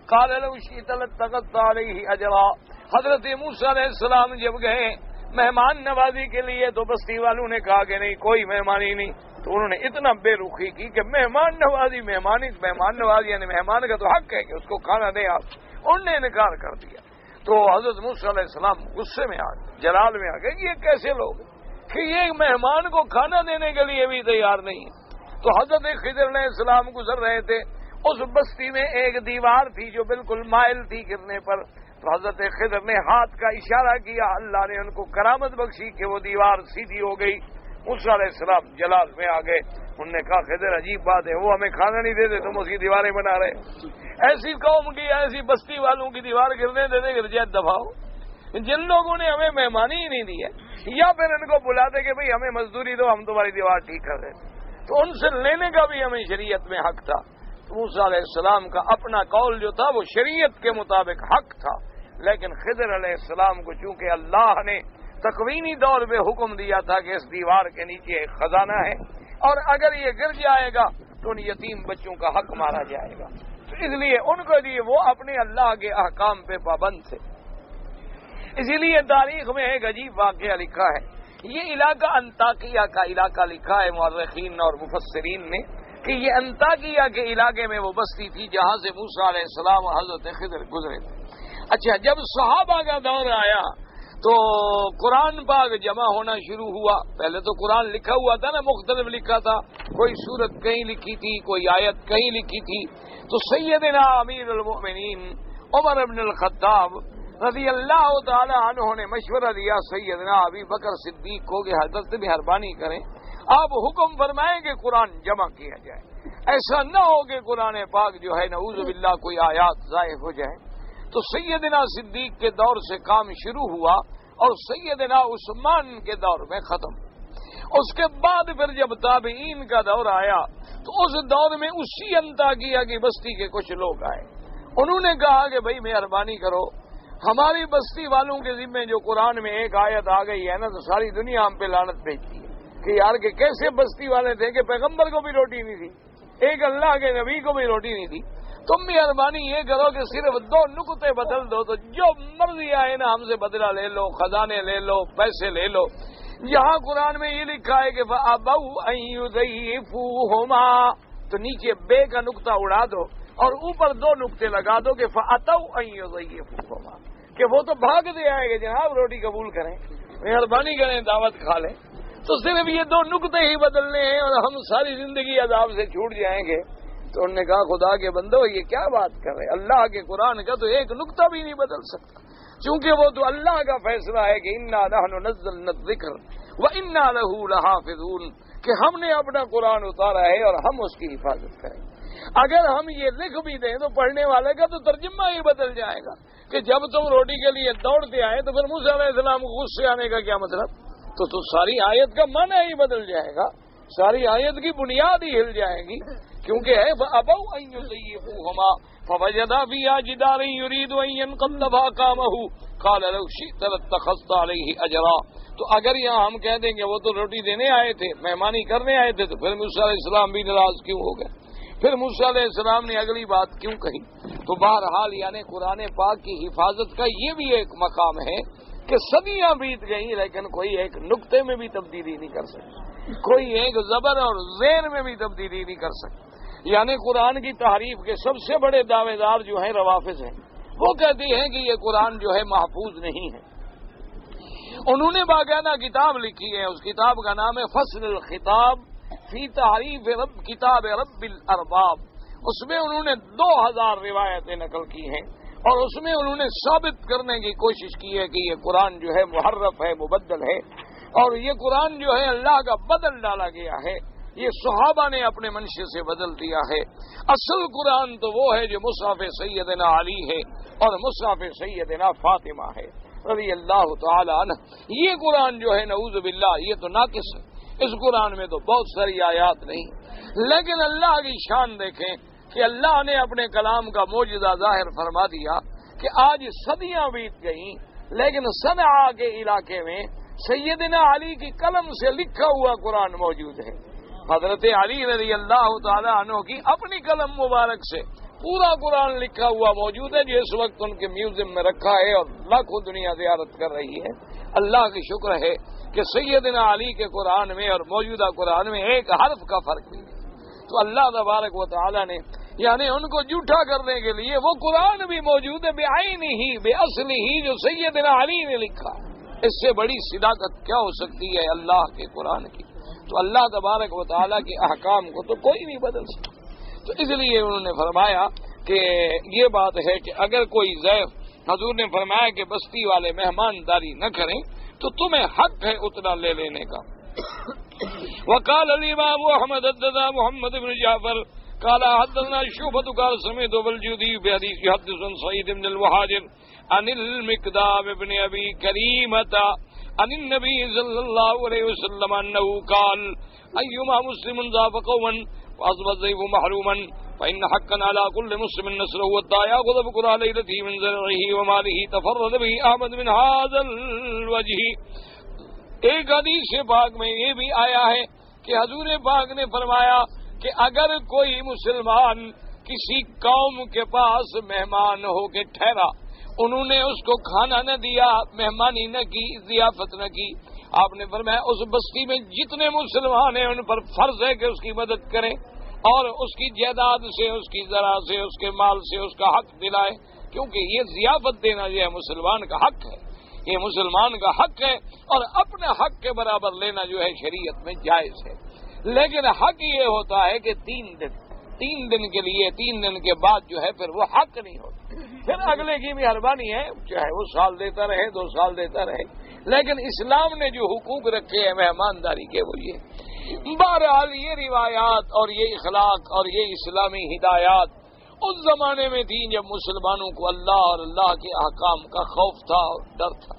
قال لو شئت لاتخذت علیہ اجرا. حضرت موسیٰ علیہ السلام جب گئے مہمان نوازی کے لیے تو بستی والوں نے کہا کہ نہیں، کوئی مہمانی نہیں. تو انہوں نے اتنا بے رخی کی کہ مہمان نوازی یعنی مہمان کا تو حق ہے کہ اس کو کھانا دیں آپ. انہوں نے انکار کر دیا. تو حضرت موسیٰ علیہ السلام غصے میں آ گئے، جلال میں آ گئے کہ یہ کیسے لوگ کہ یہ مہمان کو کھانا دینے کے لیے بھی تیار نہیں. تو حضرت خضر علیہ السلام گزر رہے تھے، اس بستی میں ایک دیوار تھی جو بالکل مائل تھی گرنے پر. تو حضرت خضر نے ہاتھ کا اشارہ کیا، اللہ نے ان کو کرامت بخشی کہ وہ دیوار سیدھی ہو گئی. موسیٰ علیہ السلام جلال میں آ گئے. انہوں نے کہا خضر عجیب بات ہے، وہ ہمیں کھانا نہیں دیتے، تم اس کی دیواریں بنا رہے. ایسی قوم کی، ایسی بستی والوں کی دیوار گرنے دیتے گر جائے دفاؤ. جن لوگوں نے ہمیں مہمانی ہی نہیں دی ہے، یا پھر ان کو بلاتے کہ بھئی ہمیں مزدوری دو، ہم تمہاری دیوار ٹھیک کر دیتے. تو ان سے لینے کا بھی ہمیں شریعت میں حق تھا. موسیٰ علیہ السلام کا اپنا قول جو تھا وہ شریعت کے مطابق حق تھا، لیکن خضر علیہ السلام کو چونکہ اللہ نے تکوینی دور پہ حکم دیا تھا کہ اس دیوار کے نیچے ایک خزانہ ہے اور اگر یہ گر جائے گا تو ان یتیم بچوں کا حق مارا جائے گا، تو اس لیے ان کو لیے وہ اپنے اللہ کے احکام پہ پابند تھے. اسی لیے تاریخ میں ایک عجیب واقعہ لکھا ہے. یہ علاقہ انطاکیہ کا علاقہ لکھا ہے مورخین اور مفسرین نے کہ یہ انطاکیہ کے علاقے میں وہ بستی تھی جہاں سے موسیٰ علیہ السلام اور حضرت خضر گزرے تھے. اچھا، جب صحابہ کا دور آیا تو قرآن پاک جمع ہونا شروع ہوا. پہلے تو قرآن لکھا ہوا تھا نا، مختلف لکھا تھا، کوئی سورت کہیں لکھی تھی، کوئی آیت کہیں لکھی تھی. تو سیدنا امیر المؤمنین عمر بن الخطاب رضی اللہ تعالی عنہ نے مشورہ دیا سیدنا ابی بکر صدیق کو کہ حضرت مہربانی کریں، آپ حکم فرمائیں کہ قرآن جمع کیا جائے. ایسا نہ ہو کہ قرآن پاک جو ہے نعوذ باللہ کوئی آیات ضائع ہو جائے. تو سیدنا صدیق کے دور سے کام شروع ہوا اور سیدنا عثمان کے دور میں ختم. اس کے بعد پھر جب تابعین کا دور آیا تو اس دور میں اسی انطاکیہ کی بستی کے کچھ لوگ آئے. انہوں نے کہا کہ بھائی مہربانی کرو، ہماری بستی والوں کے ذمے جو قرآن میں ایک آیت آ گئی ہے نا تو ساری دنیا ہم پہ لعنت بھیجتی ہے کہ یار کہ کیسے بستی والے تھے کہ پیغمبر کو بھی روٹی نہیں تھی، ایک اللہ کے نبی کو بھی روٹی نہیں تھی. تم مہربانی یہ کرو کہ صرف 2 نقطے بدل دو تو جو مرضی آئے نا ہم سے بدلہ لے لو، خزانے لے لو، پیسے لے لو. یہاں قرآن میں یہ لکھا ہے کہ فَأَبَوْا أَن يُضَيِّفُوهُمَا، تو نیچے بے کا نقطہ اڑا دو اور اوپر 2 نقطے لگا دو کہ فَأَتَوْا أَن يُضَيِّفُوهُمَا، کہ وہ تو بھاگتے آئے گے جناب روٹی قبول کریں، مہربانی کریں، دعوت کھا لیں. تو صرف یہ 2 نقطے ہی بدلنے ہیں اور ہم ساری زندگی عذاب سے چھوٹ جائیں گے. تو انہوں نے کہا خدا کے بندو یہ کیا بات کر رہے، اللہ کے قرآن کا تو ایک نقطہ بھی نہیں بدل سکتا، چونکہ وہ تو اللہ کا فیصلہ ہے کہ انا نحن نزلنا الذکر وانا لہ لحافظون، کہ ہم نے اپنا قرآن اتارا ہے اور ہم اس کی حفاظت کریں گے۔ اگر ہم یہ لکھ بھی دیں تو پڑھنے والے کا تو ترجمہ ہی بدل جائے گا کہ جب تم روٹی کے لیے دوڑتے آئے تو پھر موسیٰ علیہ السلام کو غصے آنے کا کیا مطلب، تو ساری آیت کا معنی ہی بدل جائے گا، ساری آیت کی بنیاد ہی ہل جائے گی، کیونکہ ہے فَأَبَوْا أَن يُضَيِّفُوهُمَا فَوَجَدَا فِيهَا جِدَارًا يُرِيدُ أَن يَنقَضَّ فَأَقَامَهُ قَالَ لَوْ شِئْتَ لَاتَّخَذْتَ عَلَيْهِ أَجْرًا۔ تو اگر یہاں ہم کہہ دیں گے وہ تو روٹی دینے آئے تھے، مہمانی کرنے آئے تھے، تو پھر موسیٰ علیہ السلام بھی ناراض کیوں ہو گئے، پھر موسیٰ علیہ السلام نے اگلی بات کیوں کہی؟ تو بہرحال یعنی قرآن پاک کی حفاظت کا یہ بھی ایک مقام ہے کہ صدیاں بیت گئیں لیکن کوئی ایک نقطے میں بھی تبدیلی نہیں کر سکتا، کوئی ایک زبر اور زیر میں بھی تبدیلی نہیں کر سکتا۔ یعنی قرآن کی تحریف کے سب سے بڑے دعوے دار جو ہیں روافض ہیں، وہ کہتے ہیں کہ یہ قرآن جو ہے محفوظ نہیں ہے۔ انہوں نے باقاعدہ کتاب لکھی ہے، اس کتاب کا نام ہے فصل الخطاب فی تعریف کتاب رب الارباب۔ اس میں انہوں نے 2000 روایتیں نقل کی ہیں اور اس میں انہوں نے ثابت کرنے کی کوشش کی ہے کہ یہ قرآن جو ہے محرف ہے، مبدل ہے، اور یہ قرآن جو ہے اللہ کا بدل ڈالا گیا ہے، یہ صحابہ نے اپنے منشے سے بدل دیا ہے۔ اصل قرآن تو وہ ہے جو مصحف سیدنا علی ہے اور مصحف سیدنا فاطمہ ہے رضی اللہ تعالی عنہ۔ یہ قرآن جو ہے نعوذ باللہ یہ تو ناقص ہے، اس قرآن میں تو بہت ساری آیات نہیں، لیکن اللہ کی شان دیکھیں کہ اللہ نے اپنے کلام کا معجزہ ظاہر فرما دیا کہ آج صدیاں بیت گئیں لیکن صنعاء کے علاقے میں سیدنا علی کی قلم سے لکھا ہوا قرآن موجود ہے۔ حضرت علی رضی اللہ تعالی عنہ کی اپنی قلم مبارک سے پورا قرآن لکھا ہوا موجود ہے جو اس وقت ان کے میوزیم میں رکھا ہے اور لاکھوں دنیا زیارت کر رہی ہے۔ اللہ کی شکر ہے کہ سیدنا علی کے قرآن میں اور موجودہ قرآن میں ایک حرف کا فرق بھی نہیں۔ تو اللہ تبارک و تعالی نے یعنی ان کو جھوٹا کرنے کے لیے وہ قرآن بھی موجود ہے بعینہ ہی باصلہ ہی جو سیدنا علی نے لکھا۔ اس سے بڑی صداقت کیا ہو سکتی ہے اللہ کے قرآن کی؟ تو اللہ تبارک و تعالیٰ کے احکام کو تو کوئی نہیں بدل سکتا۔ تو اس لیے انہوں نے فرمایا کہ یہ بات ہے کہ اگر کوئی ضعیف، حضور نے فرمایا کہ بستی والے مہمانداری نہ کریں تو تمہیں حق ہے اتنا لے لینے کا۔ وقال الامام احمد حدثنا محمد بن جعفر قال حدثنا شعبة قال سمعت الجودي بحديث يحدث عن سعيد بن المهاجر عن المقدام بن ابي كريمة عن النبي صلى الله عليه وسلم انه قال ايما مسلم ضاف قوما واصبح الضيف محروما فان حقا على كل مسلم نصره والداعي ياخذ بقرى ليلته من زرعه وماله تفرد به احمد من هذا الوجه۔ ایک حدیث پاک میں یہ بھی آیا ہے کہ حضور پاک نے فرمایا کہ اگر کوئی مسلمان کسی قوم کے پاس مہمان ہو کے ٹھہرا، انہوں نے اس کو کھانا نہ دیا، مہمانی نہ کی، ضیافت نہ کی، آپ نے فرمایا اس بستی میں جتنے مسلمان ہیں ان پر فرض ہے کہ اس کی مدد کریں اور اس کی جائیداد سے، اس کی زرع سے، اس کے مال سے اس کا حق دلائیں، کیونکہ یہ ضیافت دینا جو ہے مسلمان کا حق ہے، یہ مسلمان کا حق ہے، اور اپنے حق کے برابر لینا جو ہے شریعت میں جائز ہے۔ لیکن حق یہ ہوتا ہے کہ 3 دن کے لیے، 3 دن کے بعد جو ہے پھر وہ حق نہیں ہوتا، پھر اگلے کی مہربانی ہے، چاہے وہ سال دیتا رہے 2 سال دیتا رہے، لیکن اسلام نے جو حقوق رکھے ہیں مہمانداری کے وہ یہ۔ بہرحال یہ روایات اور یہ اخلاق اور یہ اسلامی ہدایات اس زمانے میں تھی جب مسلمانوں کو اللہ اور اللہ کے احکام کا خوف تھا اور ڈر تھا،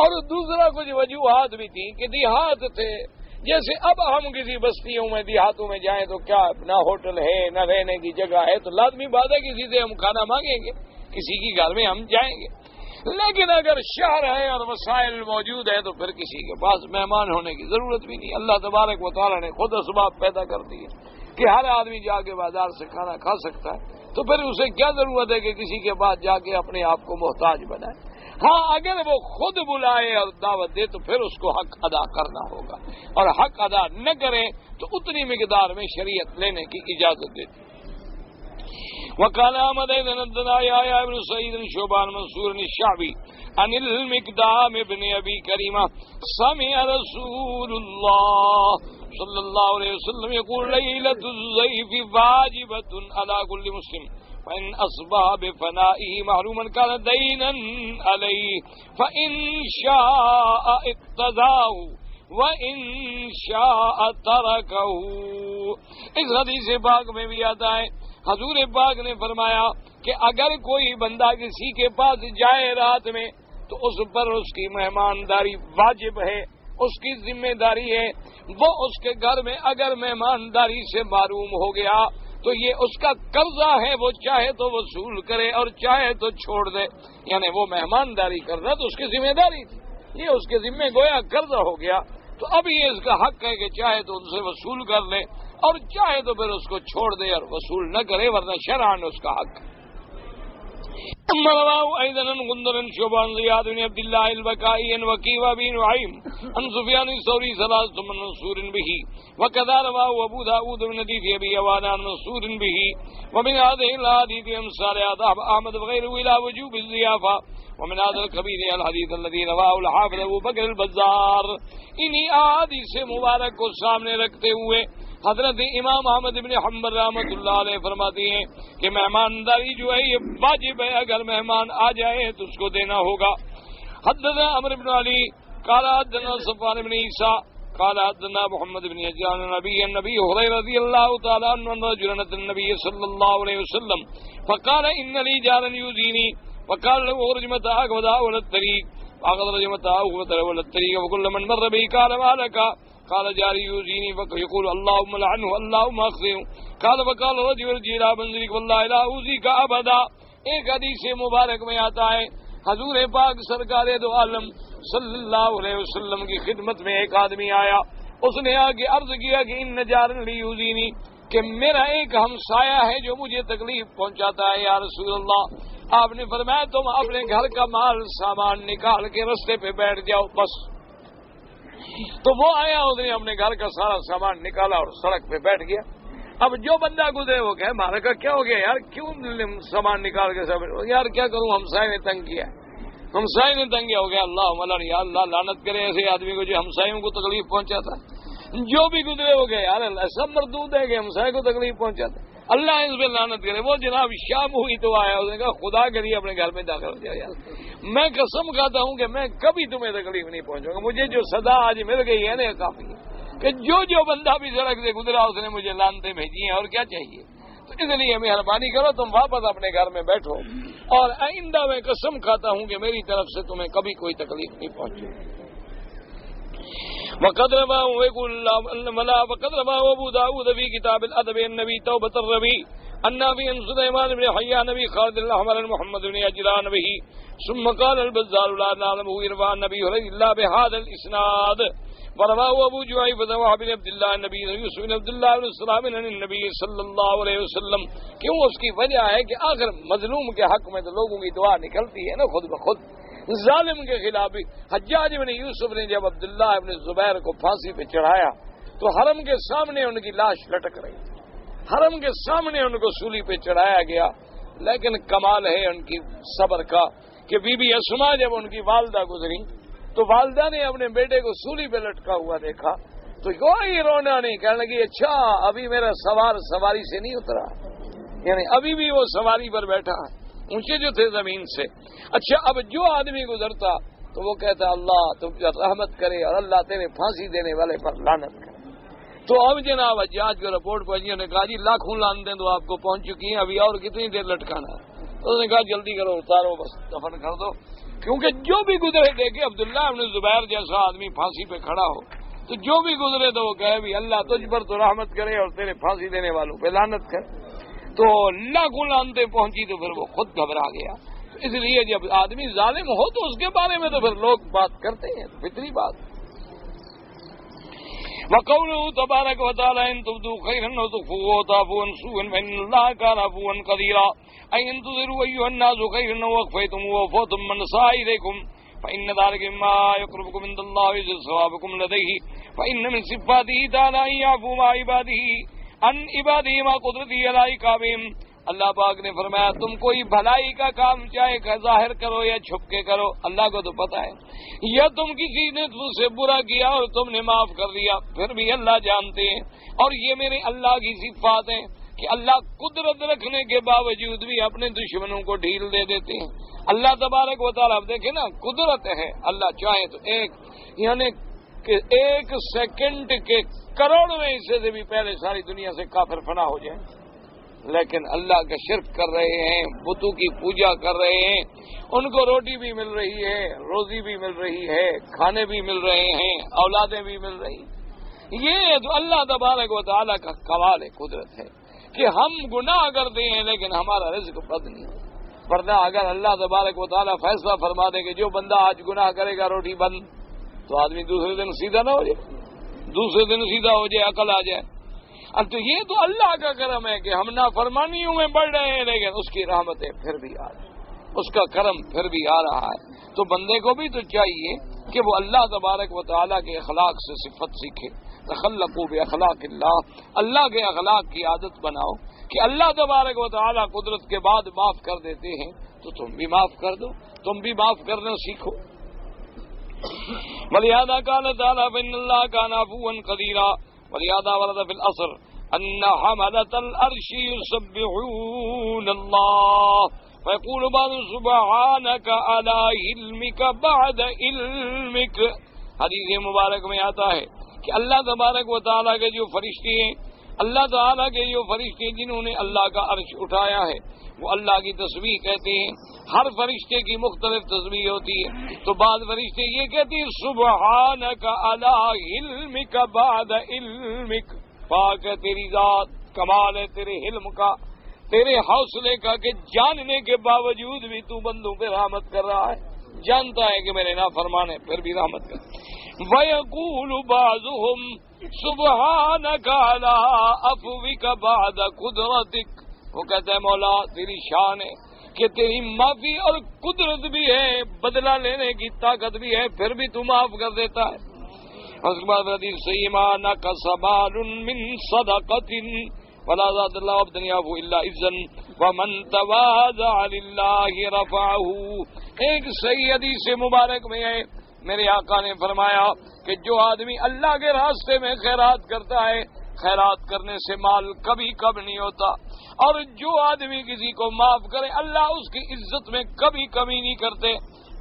اور دوسرا کچھ وجوہات بھی تھی کہ دیہات تھے، جیسے اب ہم کسی بستیوں میں دیہاتوں میں جائیں تو کیا نہ ہوٹل ہے نہ رہنے کی جگہ ہے، تو لازمی بات ہے کسی سے ہم کھانا مانگیں گے، کسی کی گھر میں ہم جائیں گے، لیکن اگر شہر ہے اور وسائل موجود ہے تو پھر کسی کے پاس مہمان ہونے کی ضرورت بھی نہیں۔ اللہ تبارک و تعالیٰ نے خود اسباب پیدا کر دیے کہ ہر آدمی جا کے بازار سے کھانا کھا سکتا ہے، تو پھر اسے کیا ضرورت ہے کہ کسی کے پاس جا کے اپنے آپ کو محتاج بنائے۔ ہاں اگر وہ خود بلائے اور دعوت دے تو پھر اس کو حق ادا کرنا ہوگا، اور حق ادا نہ کرے تو اتنی مقدار میں شریعت لینے کی اجازت دیتی۔ وقال احمد بن يحيى بن سعيد شعبان منصور الشعبي عن المقدام بن ابي كريمه سمع رسول الله صلى الله عليه وسلم يقول ليلة الضيف واجبة على كل مسلم فإن أصبح بفنائه محروما كان دينا عليه فإن شاء اقتضاه وإن شاء تركه. اس حدیث پاک میں بھی آتا ہے حضور پاک نے فرمایا کہ اگر کوئی بندہ کسی کے پاس جائے رات میں تو اس پر اس کی مہمانداری واجب ہے، اس کی ذمہ داری ہے. وہ اس کے گھر میں اگر مہمانداری سے محروم ہو گیا تو یہ اس کا قرضہ ہے، وہ چاہے تو وصول کرے اور چاہے تو چھوڑ دے. یعنی وہ مہمانداری کر رہا تو اس کی ذمہ داری تھی، یہ اس کے ذمہ گویا قرضہ ہو گیا. تو اب یہ اس کا حق ہے کہ چاہے تو ان سے وصول کر لے اور چاہے تو پھر اس کو چھوڑ دے اور وصول نہ کرے، ورنہ شرعاً اس کا حق. ثم رواه ايضا غندر شعبان زياد بن عبد الله البكائي عن وكيع بن نعيم عن سفيان الثوري ثلاثة من منصور به وكذا رواه ابو داود بن حديث ابي عوانة عن منصور به. ومن هذه الاحاديث امثال ذهب احمد وغيره الى وجوب الضيافة. ومن هذا الكبير الحديث الذي رواه الحافظ ابو بکر البزار. انہی احادیث مبارک کو سامنے رکھتے ہوئے حضرت امام احمد بن حنبل رحمۃ اللہ علیہ فرماتی ہیں کہ مہمانداری جو ہے یہ واجب ہے، اگر مہمان آ جائے تو اس کو دینا ہوگا. حدثنا عمرو بن علی قال حدثنا صفوان بن عیسیٰ قال حدثنا محمد بن عجلان النبي هريرة رضي الله تعالى عنه أن رجلا أتى النبي صلى الله عليه وسلم فقال إن لي جارا يؤذيني وقال له اخرج متاعك ودعه على الطريق فأخرج متاعه ودعه على الطريق وكل من مر به قال ما لك قال جاري يؤذيني فيقول اللهم لعنه اللهم اخزه قال فقال رجل ارجع الى منزلك والله لا اوذيك ابدا. ایک حدیث مبارک میں آتا ہے حضور پاک سرکار دو عالم صلی اللہ علیہ وسلم کی خدمت میں ایک آدمی آیا، اس نے آگے عرض کیا کہ ان جارن لی یؤذینی، کہ میرا ایک ہمسایہ ہے جو مجھے تکلیف پہنچاتا ہے یا رسول اللہ. آپ نے فرمایا تم اپنے گھر کا مال سامان نکال کے رستے پہ بیٹھ جاؤ بس. تو وہ آیا، اس نے اپنے گھر کا سارا سامان نکالا اور سڑک پہ بیٹھ گیا. اب جو بندہ گزرے وہ کہ ہمارا کا کیا ہو گیا یار، کیوں سامان نکال کے سب یار کیا کروں، ہمسائے نے تنگ کیا، ہمسائے نے تنگ کیا. ہو گیا اللہ یا اللہ لعنت کرے ایسے آدمی کو جو ہمسایوں کو تکلیف پہنچاتا ہے. جو بھی گزرے ہو گیا یار اللہ سب مردود ہے کہ ہمسائے کو تکلیف پہنچاتا ہے، اللہ اس پہ لعنت کرے. وہ جناب شام ہوئی تو آیا، اس نے کہا خدا کے لیے اپنے گھر میں داخل ہو جائے یار، میں قسم کھاتا ہوں کہ میں کبھی تمہیں تکلیف نہیں پہنچوں گا. مجھے جو سزا آج مل گئی ہے نا کافی ہے کہ جو بندہ بھی سڑک سے گزرا اس نے مجھے لعنتیں بھیجی ہیں، اور کیا چاہیے. تو اس لیے مہربانی کرو تم واپس اپنے گھر میں بیٹھو، اور آئندہ میں قسم کھاتا ہوں کہ میری طرف سے تمہیں کبھی کوئی تکلیف نہیں پہنچے. وقد رواه ابو داود في كتاب الادب النبي توبة الربي النبي عن سليمان بن حيان نبي خالد الاحمر محمد بن عجلان به. ثم قال البزار لا نعلمه يروى النبي الا بهذا الاسناد. ورواه ابو جعيفة وابن بن عبد الله النبي يوسف بن عبد الله بن السلام عن النبي صلی اللہ علیہ وسلم. کیوں؟ اس کی وجہ ہے کہ آخر مظلوم کے حق میں تو لوگوں کی دعا نکلتی ہے نا خود بخود. ظالم کے خلاف حجاج بن یوسف نے جب عبداللہ ابن زبیر کو پھانسی پہ چڑھایا تو حرم کے سامنے ان کی لاش لٹک رہی، حرم کے سامنے ان کو سولی پہ چڑھایا گیا. لیکن کمال ہے ان کی صبر کا کہ بی بی اسما جب ان کی والدہ گزری تو والدہ نے اپنے بیٹے کو سولی پہ لٹکا ہوا دیکھا تو کوئی رونا نہیں، کہنے لگی اچھا ابھی میرا سوار سواری سے نہیں اترا، یعنی ابھی بھی وہ سواری پر بیٹھا ہے، اونچے جو تھے زمین سے. اچھا اب جو آدمی گزرتا تو وہ کہتا اللہ تم پر رحمت کرے اور اللہ تیرے پھانسی دینے والے پر لعنت کرے. تو اب جناب حجاج کو رپورٹ پہنچی، نے کہا جی لاکھوں لعنتیں تو آپ کو پہنچ چکی ہیں، ابھی اور کتنی دیر لٹکانا ہے. تو اس نے کہا جلدی کرو اتارو بس دفن کر دو. کیونکہ جو بھی گزرے دیکھے عبداللہ ابن زبیر جیسا آدمی پھانسی پہ کھڑا ہو تو جو بھی گزرے تو وہ کہے بھی اللہ تجھ پر تو رحمت کرے اور تیرے پھانسی دینے والوں پہ لعنت کرے. تو لاکھوں لعنتیں پہنچی تو پھر وہ خود گھبرا گیا. اس لیے جب آدمی ظالم ہو تو اس کے بارے میں تو پھر لوگ بات کرتے ہیں، فطری بات. وقوله تبارك وتعالى ان تبدوا خيرا وتخفوه وتعفوا عن سوء فإن الله كان عفوا قديرا. أي ان تظهروا أيها الناس خيرا وأخفيتم ووفيتم من ساء إليكم فإن ذلك مما يقربكم عند الله ويجزي ثوابكم لديه. فإن من صفاته تعالى أن يعفو مع عباده عن عباده ما قدرته على عقابهم اللہ پاک نے فرمایا تم کوئی بھلائی کا کام چاہے ظاہر کرو یا چھپ کے کرو، اللہ کو تو پتا ہے، یا تم کسی نے تم سے برا کیا اور تم نے معاف کر دیا، پھر بھی اللہ جانتے ہیں۔ اور یہ میرے اللہ کی صفات ہیں کہ اللہ قدرت رکھنے کے باوجود بھی اپنے دشمنوں کو ڈھیل دے دیتے ہیں۔ اللہ تبارک و تعالیٰ دیکھیں نا، قدرت ہے، اللہ چاہے تو ایک سیکنڈ کے کروڑویں حصے سے بھی پہلے ساری دنیا سے کافر فنا ہو جائے، لیکن اللہ کا شرک کر رہے ہیں، بتوں کی پوجا کر رہے ہیں، ان کو روٹی بھی مل رہی ہے، روزی بھی مل رہی ہے، کھانے بھی مل رہے ہیں، اولادیں بھی مل رہی ہیں۔ یہ تو اللہ تبارک و تعالیٰ کا کمال ہے، قدرت ہے کہ ہم گناہ کرتے ہیں لیکن ہمارا رزق بد نہیں ہے۔ ورنہ اگر اللہ تبارک و تعالیٰ فیصلہ فرما دے کہ جو بندہ آج گناہ کرے گا روٹی بند، تو آدمی دوسرے دن سیدھا نہ ہو جائے، دوسرے دن سیدھا ہو جائے، عقل آ جائے۔ اب تو یہ تو اللہ کا کرم ہے کہ ہم نافرمانیوں میں بڑھ رہے ہیں، لیکن اس کی رحمتیں پھر بھی آ رہی، اس کا کرم پھر بھی آ رہا ہے۔ تو بندے کو بھی تو چاہیے کہ وہ اللہ تبارک و تعالیٰ کے اخلاق سے صفت سیکھے۔ تخلقوا باخلاق اللہ، اللہ کے اخلاق کی عادت بناؤ کہ اللہ تبارک و تعالیٰ قدرت کے بعد معاف کر دیتے ہیں، تو تم بھی معاف کر دو، تم بھی معاف کرنا سیکھو۔ ولہذا قال تعالیٰ فإن اللہ کان عفوا قدیرا، ولہذا ورد فی الأثر ان حملۃ العرش یسبحون اللہ ویقول بعض سبحانک علی علمک بعد علمک۔ حدیث مبارک میں آتا ہے کہ اللہ تبارک و تعالیٰ کے جو فرشتے ہیں، اللہ تعالیٰ کے جو فرشتے جنہوں نے اللہ کا عرش اٹھایا ہے، وہ اللہ کی تسبیح کہتے ہیں۔ ہر فرشتے کی مختلف تسبیح ہوتی ہے، تو بعض فرشتے یہ کہتے ہیں سبحانک علی علمک بعد علمک، پاک ہے تیری ذات، کمال ہے تیرے علم کا، تیرے حوصلے کا کہ جاننے کے باوجود بھی تو بندوں پہ رحمت کر رہا ہے، جانتا ہے کہ میرے نافرمان ہے پھر بھی رحمت کر۔ وَيَقُولُ بَعْضُهُمْ سُبْحَانَكَ عَلَىٰ عَفْوِكَ بَعْدَ قُدْرَتِكَ، وہ کہتا ہے مولا تیری شان ہے کہ تیری معافی اور قدرت بھی ہے، بدلہ لینے کی طاقت بھی ہے، پھر بھی تو معاف کر دیتا ہے۔ اس کے بعد حدیث سیمانک سبال من صدقۃ ولا زاد اللہ عبدا یعفو الا اذا ومن تواضع للہ رفعہ۔ ایک صحیح حدیث مبارک میں ہے، میرے آقا نے فرمایا کہ جو آدمی اللہ کے راستے میں خیرات کرتا ہے، خیرات کرنے سے مال کبھی کم نہیں ہوتا، اور جو آدمی کسی کو معاف کرے اللہ اس کی عزت میں کبھی کمی نہیں کرتے،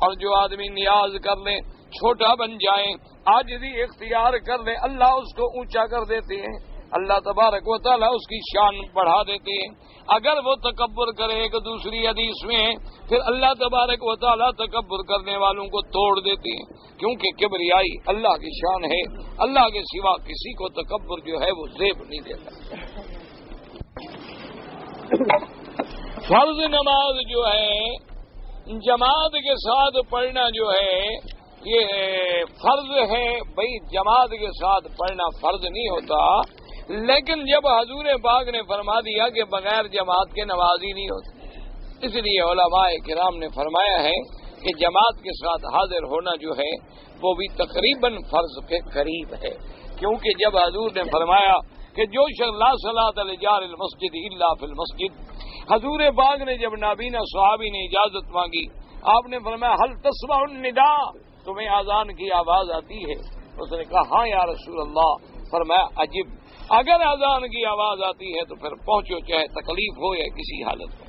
اور جو آدمی نیاز کر لے، چھوٹا بن جائے، عاجزی اختیار کر لے، اللہ اس کو اونچا کر دیتے ہیں، اللہ تبارک و تعالیٰ اس کی شان بڑھا دیتے ہیں۔ اگر وہ تکبر کرے، ایک دوسری حدیث میں ہے، پھر اللہ تبارک و تعالیٰ تکبر کرنے والوں کو توڑ دیتے ہیں، کیونکہ کبریائی اللہ کی شان ہے، اللہ کے سوا کسی کو تکبر جو ہے وہ زیب نہیں دیتا۔ فرض نماز جو ہے جماعت کے ساتھ پڑھنا جو ہے یہ فرض ہے، بھائی جماعت کے ساتھ پڑھنا فرض نہیں ہوتا، لیکن جب حضور پاک نے فرما دیا کہ بغیر جماعت کے نماز ہی نہیں ہوتی، اس لیے علماء کرام نے فرمایا ہے کہ جماعت کے ساتھ حاضر ہونا جو ہے وہ بھی تقریباً فرض کے قریب ہے، کیونکہ جب حضور نے فرمایا کہ جو شخص لا صلاۃ لجار المسجد الا فی المسجد، حضور پاک نے جب نابینا صحابی نے اجازت مانگی، آپ نے فرمایا هل تسمع النداء، تمہیں اذان کی آواز آتی ہے؟ اس نے کہا ہاں یا رسول اللہ۔ فرمایا عجب، اگر اذان کی آواز آتی ہے تو پھر پہنچو، چاہے تکلیف ہو یا کسی حالت میں۔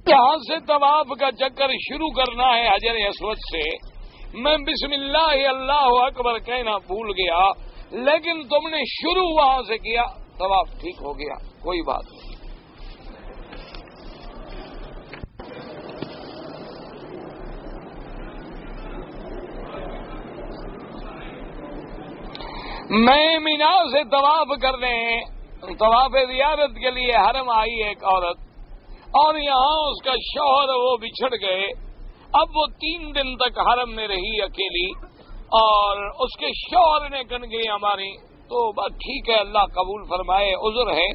یہاں سے طواف کا چکر شروع کرنا ہے حجر اسود سے، میں بسم اللہ اللہ اکبر کہنا بھول گیا، لیکن تم نے شروع وہاں سے کیا، طواف ٹھیک ہو گیا، کوئی بات نہیں۔ میں مینا سے طواف کرنے، طواف زیارت کے لیے حرم آئی ایک عورت، اور یہاں اس کا شوہر وہ بچھڑ گئے، اب وہ 3 دن تک حرم میں رہی اکیلی، اور اس کے شوہر نے کنگریاں ماری، تو بات ٹھیک ہے، اللہ قبول فرمائے، عذر ہے۔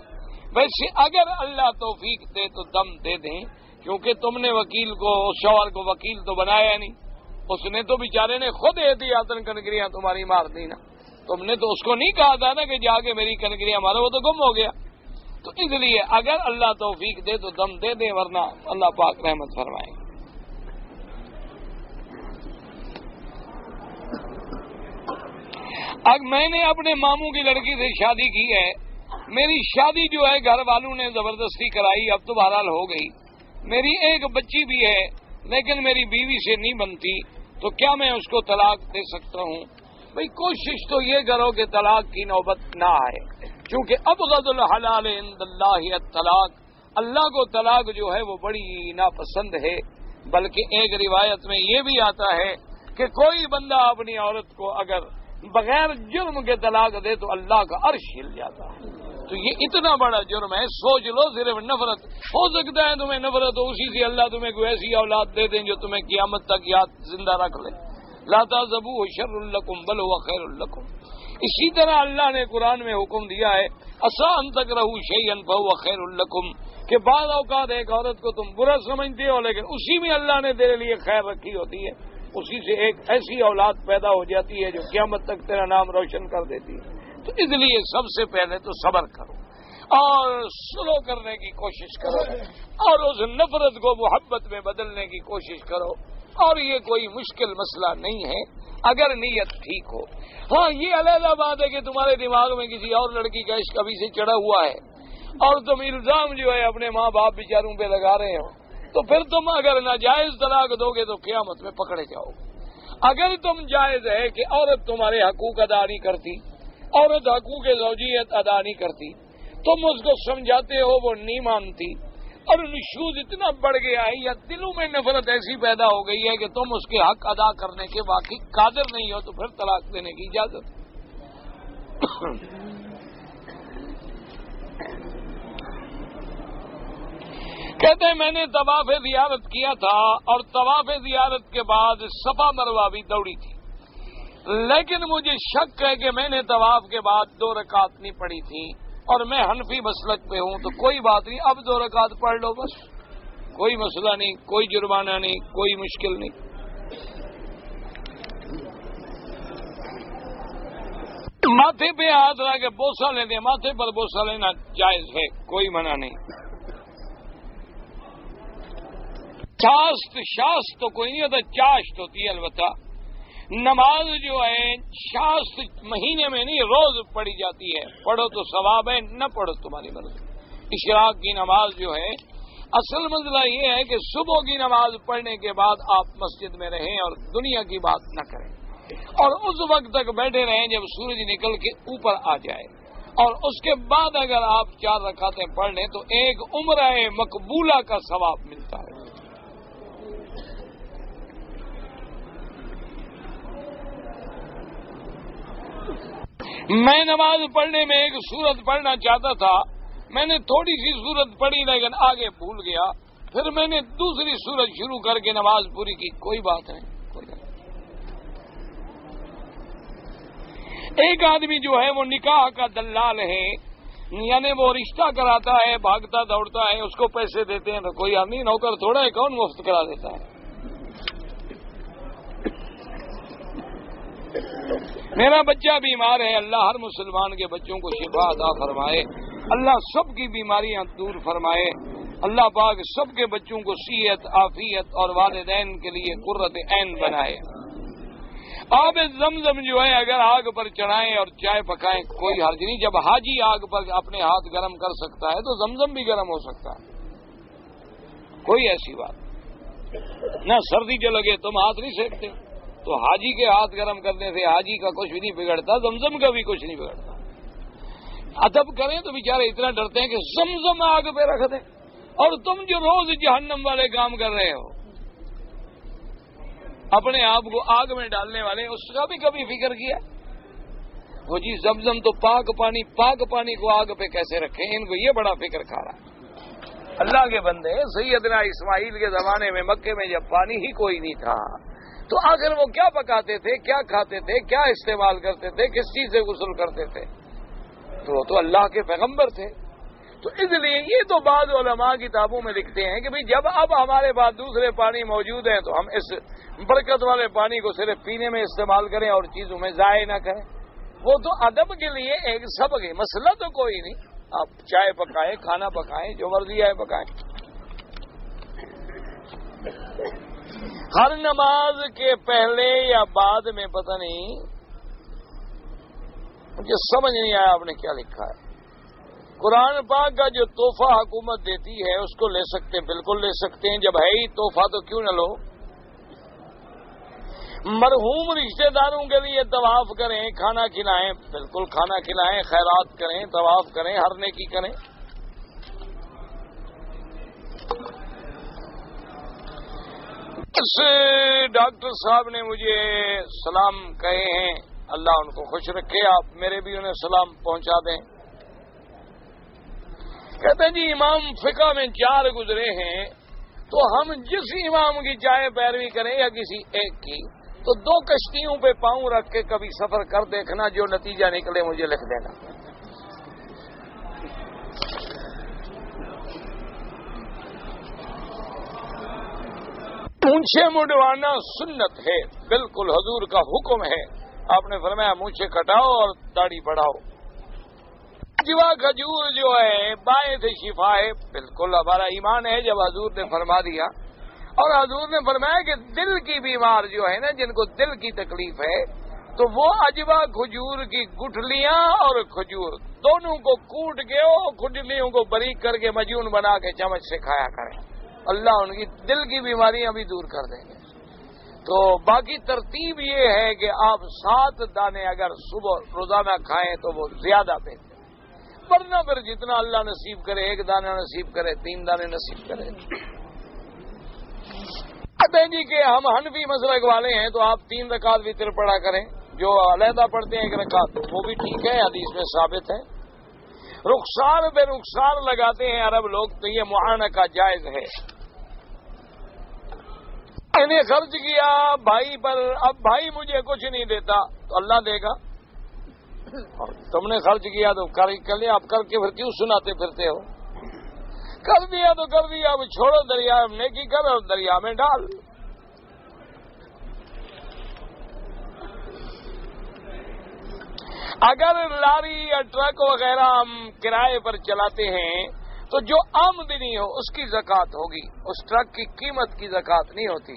ویسے اگر اللہ توفیق دے تو دم دے دیں، کیونکہ تم نے وکیل کو، شوہر کو وکیل تو بنایا نہیں، اس نے تو بیچارے نے خود احتیاطاً کنگریاں تمہاری مار دی نا، تم نے تو اس کو نہیں کہا تھا نا کہ جا کے میری کنکریاں مارو، وہ تو گم ہو گیا. تو اس لیے اگر اللہ توفیق دے تو دم دے دے، ورنہ اللہ پاک رحمت فرمائے. اب میں نے اپنے ماموں کی لڑکی سے شادی کی ہے. میری شادی جو ہے گھر والوں نے زبردستی کرائی، اب تو بہرحال ہو گئی. میری ایک بچی بھی ہے لیکن میری بیوی سے نہیں بنتی، تو کیا میں اس کو طلاق دے سکتا ہوں؟ بھئی کوشش تو یہ کرو کہ طلاق کی نوبت نہ آئے، کیونکہ ابغض الحلال عند اللہ الطلاق، اللہ کو طلاق جو ہے وہ بڑی ناپسند ہے. بلکہ ایک روایت میں یہ بھی آتا ہے کہ کوئی بندہ اپنی عورت کو اگر بغیر جرم کے طلاق دے تو اللہ کا عرش ہل جاتا ہے. تو یہ اتنا بڑا جرم ہے. سوچ لو، صرف نفرت ہو سکتا ہے تمہیں نفرت ہو، اسی سے اللہ تمہیں کوئی ایسی اولاد دے دیں جو تمہیں قیامت تک یاد زندہ رکھ لے. لا تعذبوا شر لکم بل هو خیر لکم. اسی طرح اللہ نے قرآن میں حکم دیا ہے عسیٰ ان تکرہوا شیئا فہو خیر لکم، کہ بعض اوقات ایک عورت کو تم برا سمجھتے ہو لیکن اسی میں اللہ نے تیرے لیے خیر رکھی ہوتی ہے. اسی سے ایک ایسی اولاد پیدا ہو جاتی ہے جو قیامت تک تیرا نام روشن کر دیتی ہے. تو اس لیے سب سے پہلے تو صبر کرو اور سلو کرنے کی کوشش کرو اور اس نفرت کو محبت میں بدلنے کی کوشش کرو. اور یہ کوئی مشکل مسئلہ نہیں ہے اگر نیت ٹھیک ہو. ہاں یہ علیحدہ بات ہے کہ تمہارے دماغ میں کسی اور لڑکی کا عشق ابھی سے چڑھا ہوا ہے اور تم الزام جو ہے اپنے ماں باپ بیچاروں پہ لگا رہے ہو، تو پھر تم اگر ناجائز طلاق دو گے تو قیامت میں پکڑے جاؤ. اگر تم جائز ہے کہ عورت تمہارے حقوق ادا نہیں کرتی، عورت حقوق زوجیت ادا نہیں کرتی، تم اس کو سمجھاتے ہو وہ نہیں مانتی اور نشوز اتنا بڑھ گیا ہے یا دلوں میں نفرت ایسی پیدا ہو گئی ہے کہ تم اس کے حق ادا کرنے کے واقعی قادر نہیں ہو، تو پھر طلاق دینے کی اجازت. کہتے ہیں میں نے طواف زیارت کیا تھا اور طواف زیارت کے بعد صفا مروہ بھی دوڑی تھی، لیکن مجھے شک ہے کہ میں نے طواف کے بعد 2 رکعت نہیں پڑھی تھی اور میں حنفی مسلک پہ ہوں. تو کوئی بات نہیں، اب 2 رکعت پڑھ لو، بس کوئی مسئلہ نہیں، کوئی جرمانہ نہیں، کوئی مشکل نہیں. ماتھے پہ ہاتھ رکھ کے بوسہ لیتے، ماتھے پر بوسہ لینا جائز ہے، کوئی منع نہیں. شاست تو کوئی نہیں ہوتا، چاشت ہوتی ہے. البتہ نماز جو ہے شاست مہینے میں نہیں روز پڑھی جاتی ہے، پڑھو تو ثواب ہے، نہ پڑھو تمہاری مرضی. اشراق کی نماز جو ہے اصل مسئلہ یہ ہے کہ صبح کی نماز پڑھنے کے بعد آپ مسجد میں رہیں اور دنیا کی بات نہ کریں اور اس وقت تک بیٹھے رہیں جب سورج نکل کے اوپر آ جائے، اور اس کے بعد اگر آپ 4 رکعتیں پڑھ لیں تو ایک عمرہ مقبولہ کا ثواب ملتا ہے. میں نماز پڑھنے میں ایک سورت پڑھنا چاہتا تھا، میں نے تھوڑی سی سورت پڑھی لیکن آگے بھول گیا، پھر میں نے دوسری سورت شروع کر کے نماز پوری کی. کوئی بات نہیں. ایک آدمی جو ہے وہ نکاح کا دلال ہے، یعنی وہ رشتہ کراتا ہے، بھاگتا دوڑتا ہے، اس کو پیسے دیتے ہیں. تو کوئی آدمی نوکر تھوڑا ہے، کون مفت کرا دیتا ہے. میرا بچہ بیمار ہے، اللہ ہر مسلمان کے بچوں کو شفا عطا فرمائے، اللہ سب کی بیماریاں دور فرمائے، اللہ پاک سب کے بچوں کو صحت عافیت اور والدین کے لیے قرۃ عین بنائے. آب زمزم جو ہے اگر آگ پر چڑھائیں اور چائے پکائیں کوئی حرج نہیں. جب حاجی آگ پر اپنے ہاتھ گرم کر سکتا ہے تو زمزم بھی گرم ہو سکتا ہے، کوئی ایسی بات نہ. سردی جو لگے تم ہاتھ نہیں سیکتے، تو حاجی کے ہاتھ گرم کرنے سے حاجی کا کچھ بھی نہیں بگڑتا، زمزم کا بھی کچھ نہیں بگڑتا. ادب کریں تو بیچارے اتنا ڈرتے ہیں کہ زمزم آگ پہ رکھ دیں، اور تم جو روز جہنم والے کام کر رہے ہو، اپنے آپ کو آگ میں ڈالنے والے، اس کا بھی کبھی فکر کیا؟ وہ جی زمزم تو پاک پانی کو آگ پہ کیسے رکھیں؟ ان کو یہ بڑا فکر کھا رہا ہے. اللہ کے بندے، سیدنا اسماعیل کے زمانے میں مکے میں جب پانی ہی کوئی نہیں تھا تو آخر وہ کیا پکاتے تھے، کیا کھاتے تھے، کیا استعمال کرتے تھے، کس چیز سے غسل کرتے تھے؟ تو وہ تو اللہ کے پیغمبر تھے. تو اس لیے یہ تو بعض علماء کتابوں میں لکھتے ہیں کہ جب اب ہمارے پاس دوسرے پانی موجود ہیں تو ہم اس برکت والے پانی کو صرف پینے میں استعمال کریں اور چیزوں میں ضائع نہ کریں. وہ تو ادب کے لیے ایک سبق ہے، مسئلہ تو کوئی نہیں، آپ چائے پکائیں، کھانا پکائیں، جو مرضی ہے پکائیں۔ ہر نماز کے پہلے یا بعد میں پتہ نہیں، مجھے سمجھ نہیں آیا آپ نے کیا لکھا ہے۔ قرآن پاک کا جو تحفہ حکومت دیتی ہے اس کو لے سکتے ہیں، بالکل لے سکتے ہیں، جب ہے ہی تحفہ تو کیوں نہ لو۔ مرحوم رشتہ داروں کے لیے طواف کریں، کھانا کھلائیں، بالکل کھانا کھلائیں، خیرات کریں، طواف کریں، ہر نیکی کریں۔ اس ڈاکٹر صاحب نے مجھے سلام کہے ہیں، اللہ ان کو خوش رکھے، آپ میرے بھی انہیں سلام پہنچا دیں۔ کہتے ہیں جی امام فقہ میں 4 گزرے ہیں، تو ہم جس امام کی چاہے پیروی کریں یا کسی ایک کی، تو 2 کشتیوں پہ پاؤں رکھ کے کبھی سفر کر دیکھنا، جو نتیجہ نکلے مجھے لکھ دینا۔ مونچھیں مڈوانا سنت ہے، بالکل حضور کا حکم ہے، آپ نے فرمایا مونچھیں کٹاؤ اور داڑھی بڑھاؤ۔ اجوا کھجور جو ہے باعث شفا ہے، بالکل ہمارا ایمان ہے جب حضور نے فرما دیا، اور حضور نے فرمایا کہ دل کی بیمار جو ہے نا، جن کو دل کی تکلیف ہے، تو وہ اجوا کھجور کی گٹھلیاں اور کھجور دونوں کو کوٹ کے گٹھلیوں کو باریک کر کے مجون بنا کے چمچ سے کھایا کریں، اللہ ان کی دل کی بیماریاں بھی دور کر دیں گے۔ تو باقی ترتیب یہ ہے کہ آپ 7 دانے اگر صبح روزانہ کھائیں تو وہ زیادہ بہتر، ورنہ پھر جتنا اللہ نصیب کرے، 1 دانہ نصیب کرے، 3 دانے نصیب کرے۔ کہتے ہیں جی کہ ہم حنفی مسلک والے ہیں تو آپ 3 رکعت وتر پڑھا کریں، جو علیحدہ پڑھتے ہیں 1 رکعت وہ بھی ٹھیک ہے، حدیث میں ثابت ہے۔ رخسار بے رخسار لگاتے ہیں عرب لوگ، تو یہ معانقہ جائز ہے۔ میں نے خرچ کیا بھائی پر، اب بھائی مجھے کچھ نہیں دیتا تو اللہ دے گا، اور تم نے خرچ کیا تو کر لیا، آپ کر کے پھر کیوں سناتے پھرتے ہو؟ کر دیا تو کر دیا، اب چھوڑو، دریا میں نیکی کر اور دریا میں ڈال۔ اگر لاری یا ٹرک وغیرہ ہم کرائے پر چلاتے ہیں تو جو آمدنی ہو اس کی زکوٰۃ ہوگی، اس ٹرک کی قیمت کی زکوٰۃ نہیں ہوتی۔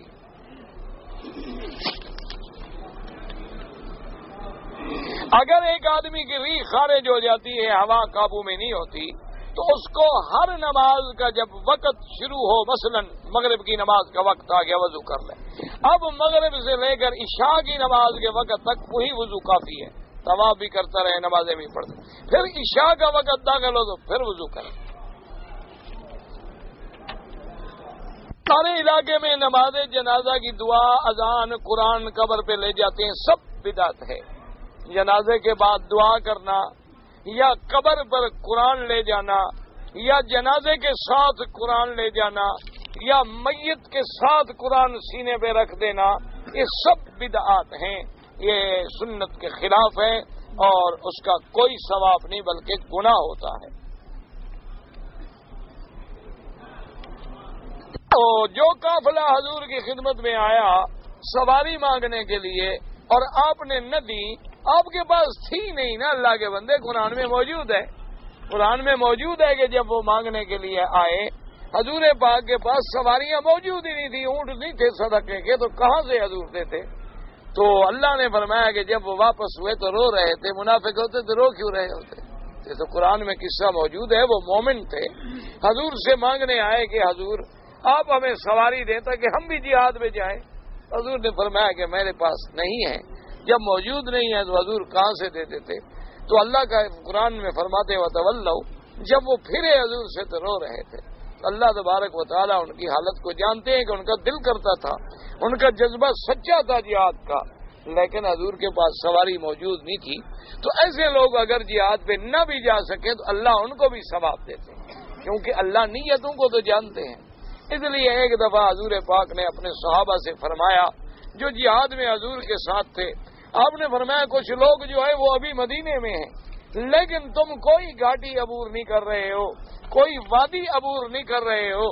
اگر ایک آدمی کی ریح خارج ہو جاتی ہے، ہوا قابو میں نہیں ہوتی، تو اس کو ہر نماز کا جب وقت شروع ہو، مثلا مغرب کی نماز کا وقت آ گیا، وضو کر لے۔ اب مغرب سے لے کر عشاء کی نماز کے وقت تک وہی وضو کافی ہے، طواف بھی کرتا رہے، نمازیں بھی پڑھتا، پھر عشاء کا وقت داخل ہو تو پھر وضو کرے۔ سارے علاقے میں نماز جنازہ کی دعا، اذان، قرآن قبر پہ لے جاتے ہیں، سب بدعت ہے۔ جنازے کے بعد دعا کرنا، یا قبر پر قرآن لے جانا، یا جنازے کے ساتھ قرآن لے جانا، یا میت کے ساتھ قرآن سینے پہ رکھ دینا، یہ سب بدعات ہیں، یہ سنت کے خلاف ہے، اور اس کا کوئی ثواب نہیں بلکہ گناہ ہوتا ہے۔ تو جو قافلہ حضور کی خدمت میں آیا سواری مانگنے کے لیے اور آپ نے نہ دی، آپ کے پاس تھی نہیں نا، اللہ کے بندے، قرآن میں موجود ہے، قرآن میں موجود ہے کہ جب وہ مانگنے کے لیے آئے، حضور پاک کے پاس سواریاں موجود ہی نہیں تھی، اونٹ نہیں تھے صدقے کے، تو کہاں سے حضور دیتے؟ تو اللہ نے فرمایا کہ جب وہ واپس ہوئے تو رو رہے تھے، منافق ہوتے تو رو کیوں رہے ہوتے؟ تو قرآن میں قصہ موجود ہے، وہ مومن تھے، حضور سے مانگنے آئے کہ حضور آپ ہمیں سواری دیں تاکہ ہم بھی جہاد میں جائیں۔ حضور نے فرمایا کہ میرے پاس نہیں ہے، جب موجود نہیں ہے تو حضور کہاں سے دیتے تھے؟ تو اللہ کا قرآن میں فرماتے وَتَوَلَّوْا، جب وہ پھرے حضور سے تو رو رہے تھے۔ اللہ تبارک و تعالیٰ ان کی حالت کو جانتے ہیں کہ ان کا دل کرتا تھا، ان کا جذبہ سچا تھا جہاد کا، لیکن حضور کے پاس سواری موجود نہیں تھی۔ تو ایسے لوگ اگر جہاد پہ نہ بھی جا سکے تو اللہ ان کو بھی ثواب دیتے ہیں، کیونکہ اللہ نیتوں کو تو جانتے ہیں۔ اس لیے ایک دفعہ حضور پاک نے اپنے صحابہ سے فرمایا جو جہاد میں حضور کے ساتھ تھے، آپ نے فرمایا کچھ لوگ جو ہے وہ ابھی مدینے میں ہیں، لیکن تم کوئی گھاٹی عبور نہیں کر رہے ہو، کوئی وادی عبور نہیں کر رہے ہو،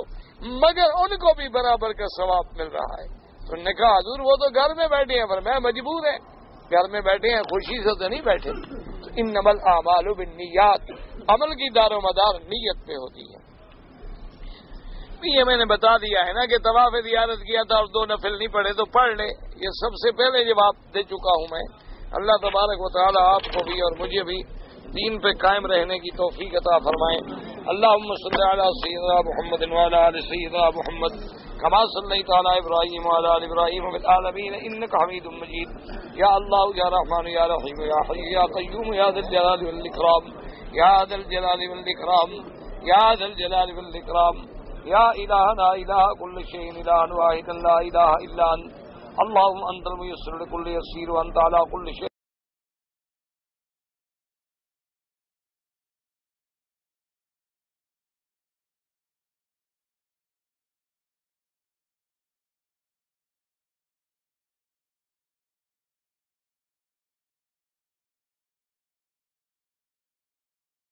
مگر ان کو بھی برابر کا ثواب مل رہا ہے۔ تو انہوں نے کہا حضور وہ تو گھر میں بیٹھے ہیں، فرمایا مجبور ہے، گھر میں بیٹھے ہیں خوشی سے تو نہیں بیٹھے. تو انما الاعمال بالنیات، عمل کی دار و مدار نیت پہ ہوتی ہے. یہ میں نے بتا دیا ہے نا کہ طواف زیارت کیا تھا اور 2 نفل نہیں پڑھے تو پڑھ لے. یہ سب سے پہلے جواب دے چکا ہوں میں. اللہ تبارک و تعالی آپ کو بھی اور مجھے بھی دین پہ قائم رہنے کی توفیق عطا فرمائیں. اللہم صلی علی سیدنا محمد وعلی آل سیدنا محمد کما صلیت علی ابراہیم وعلی آل ابراہیم فی العالمین انک حمید مجید. یا اللہ یا رحمان یا رحیم یا حی یا قیوم یا ذی الجلال والاکرام یا ذی الجلال والاکرام یا ذی الجلال والاکرام یا الہنا الہ کل شیء الہ واحد لا الہ الا انت. اللہم انت المیسر لکل یسیر وانت علی کل شیء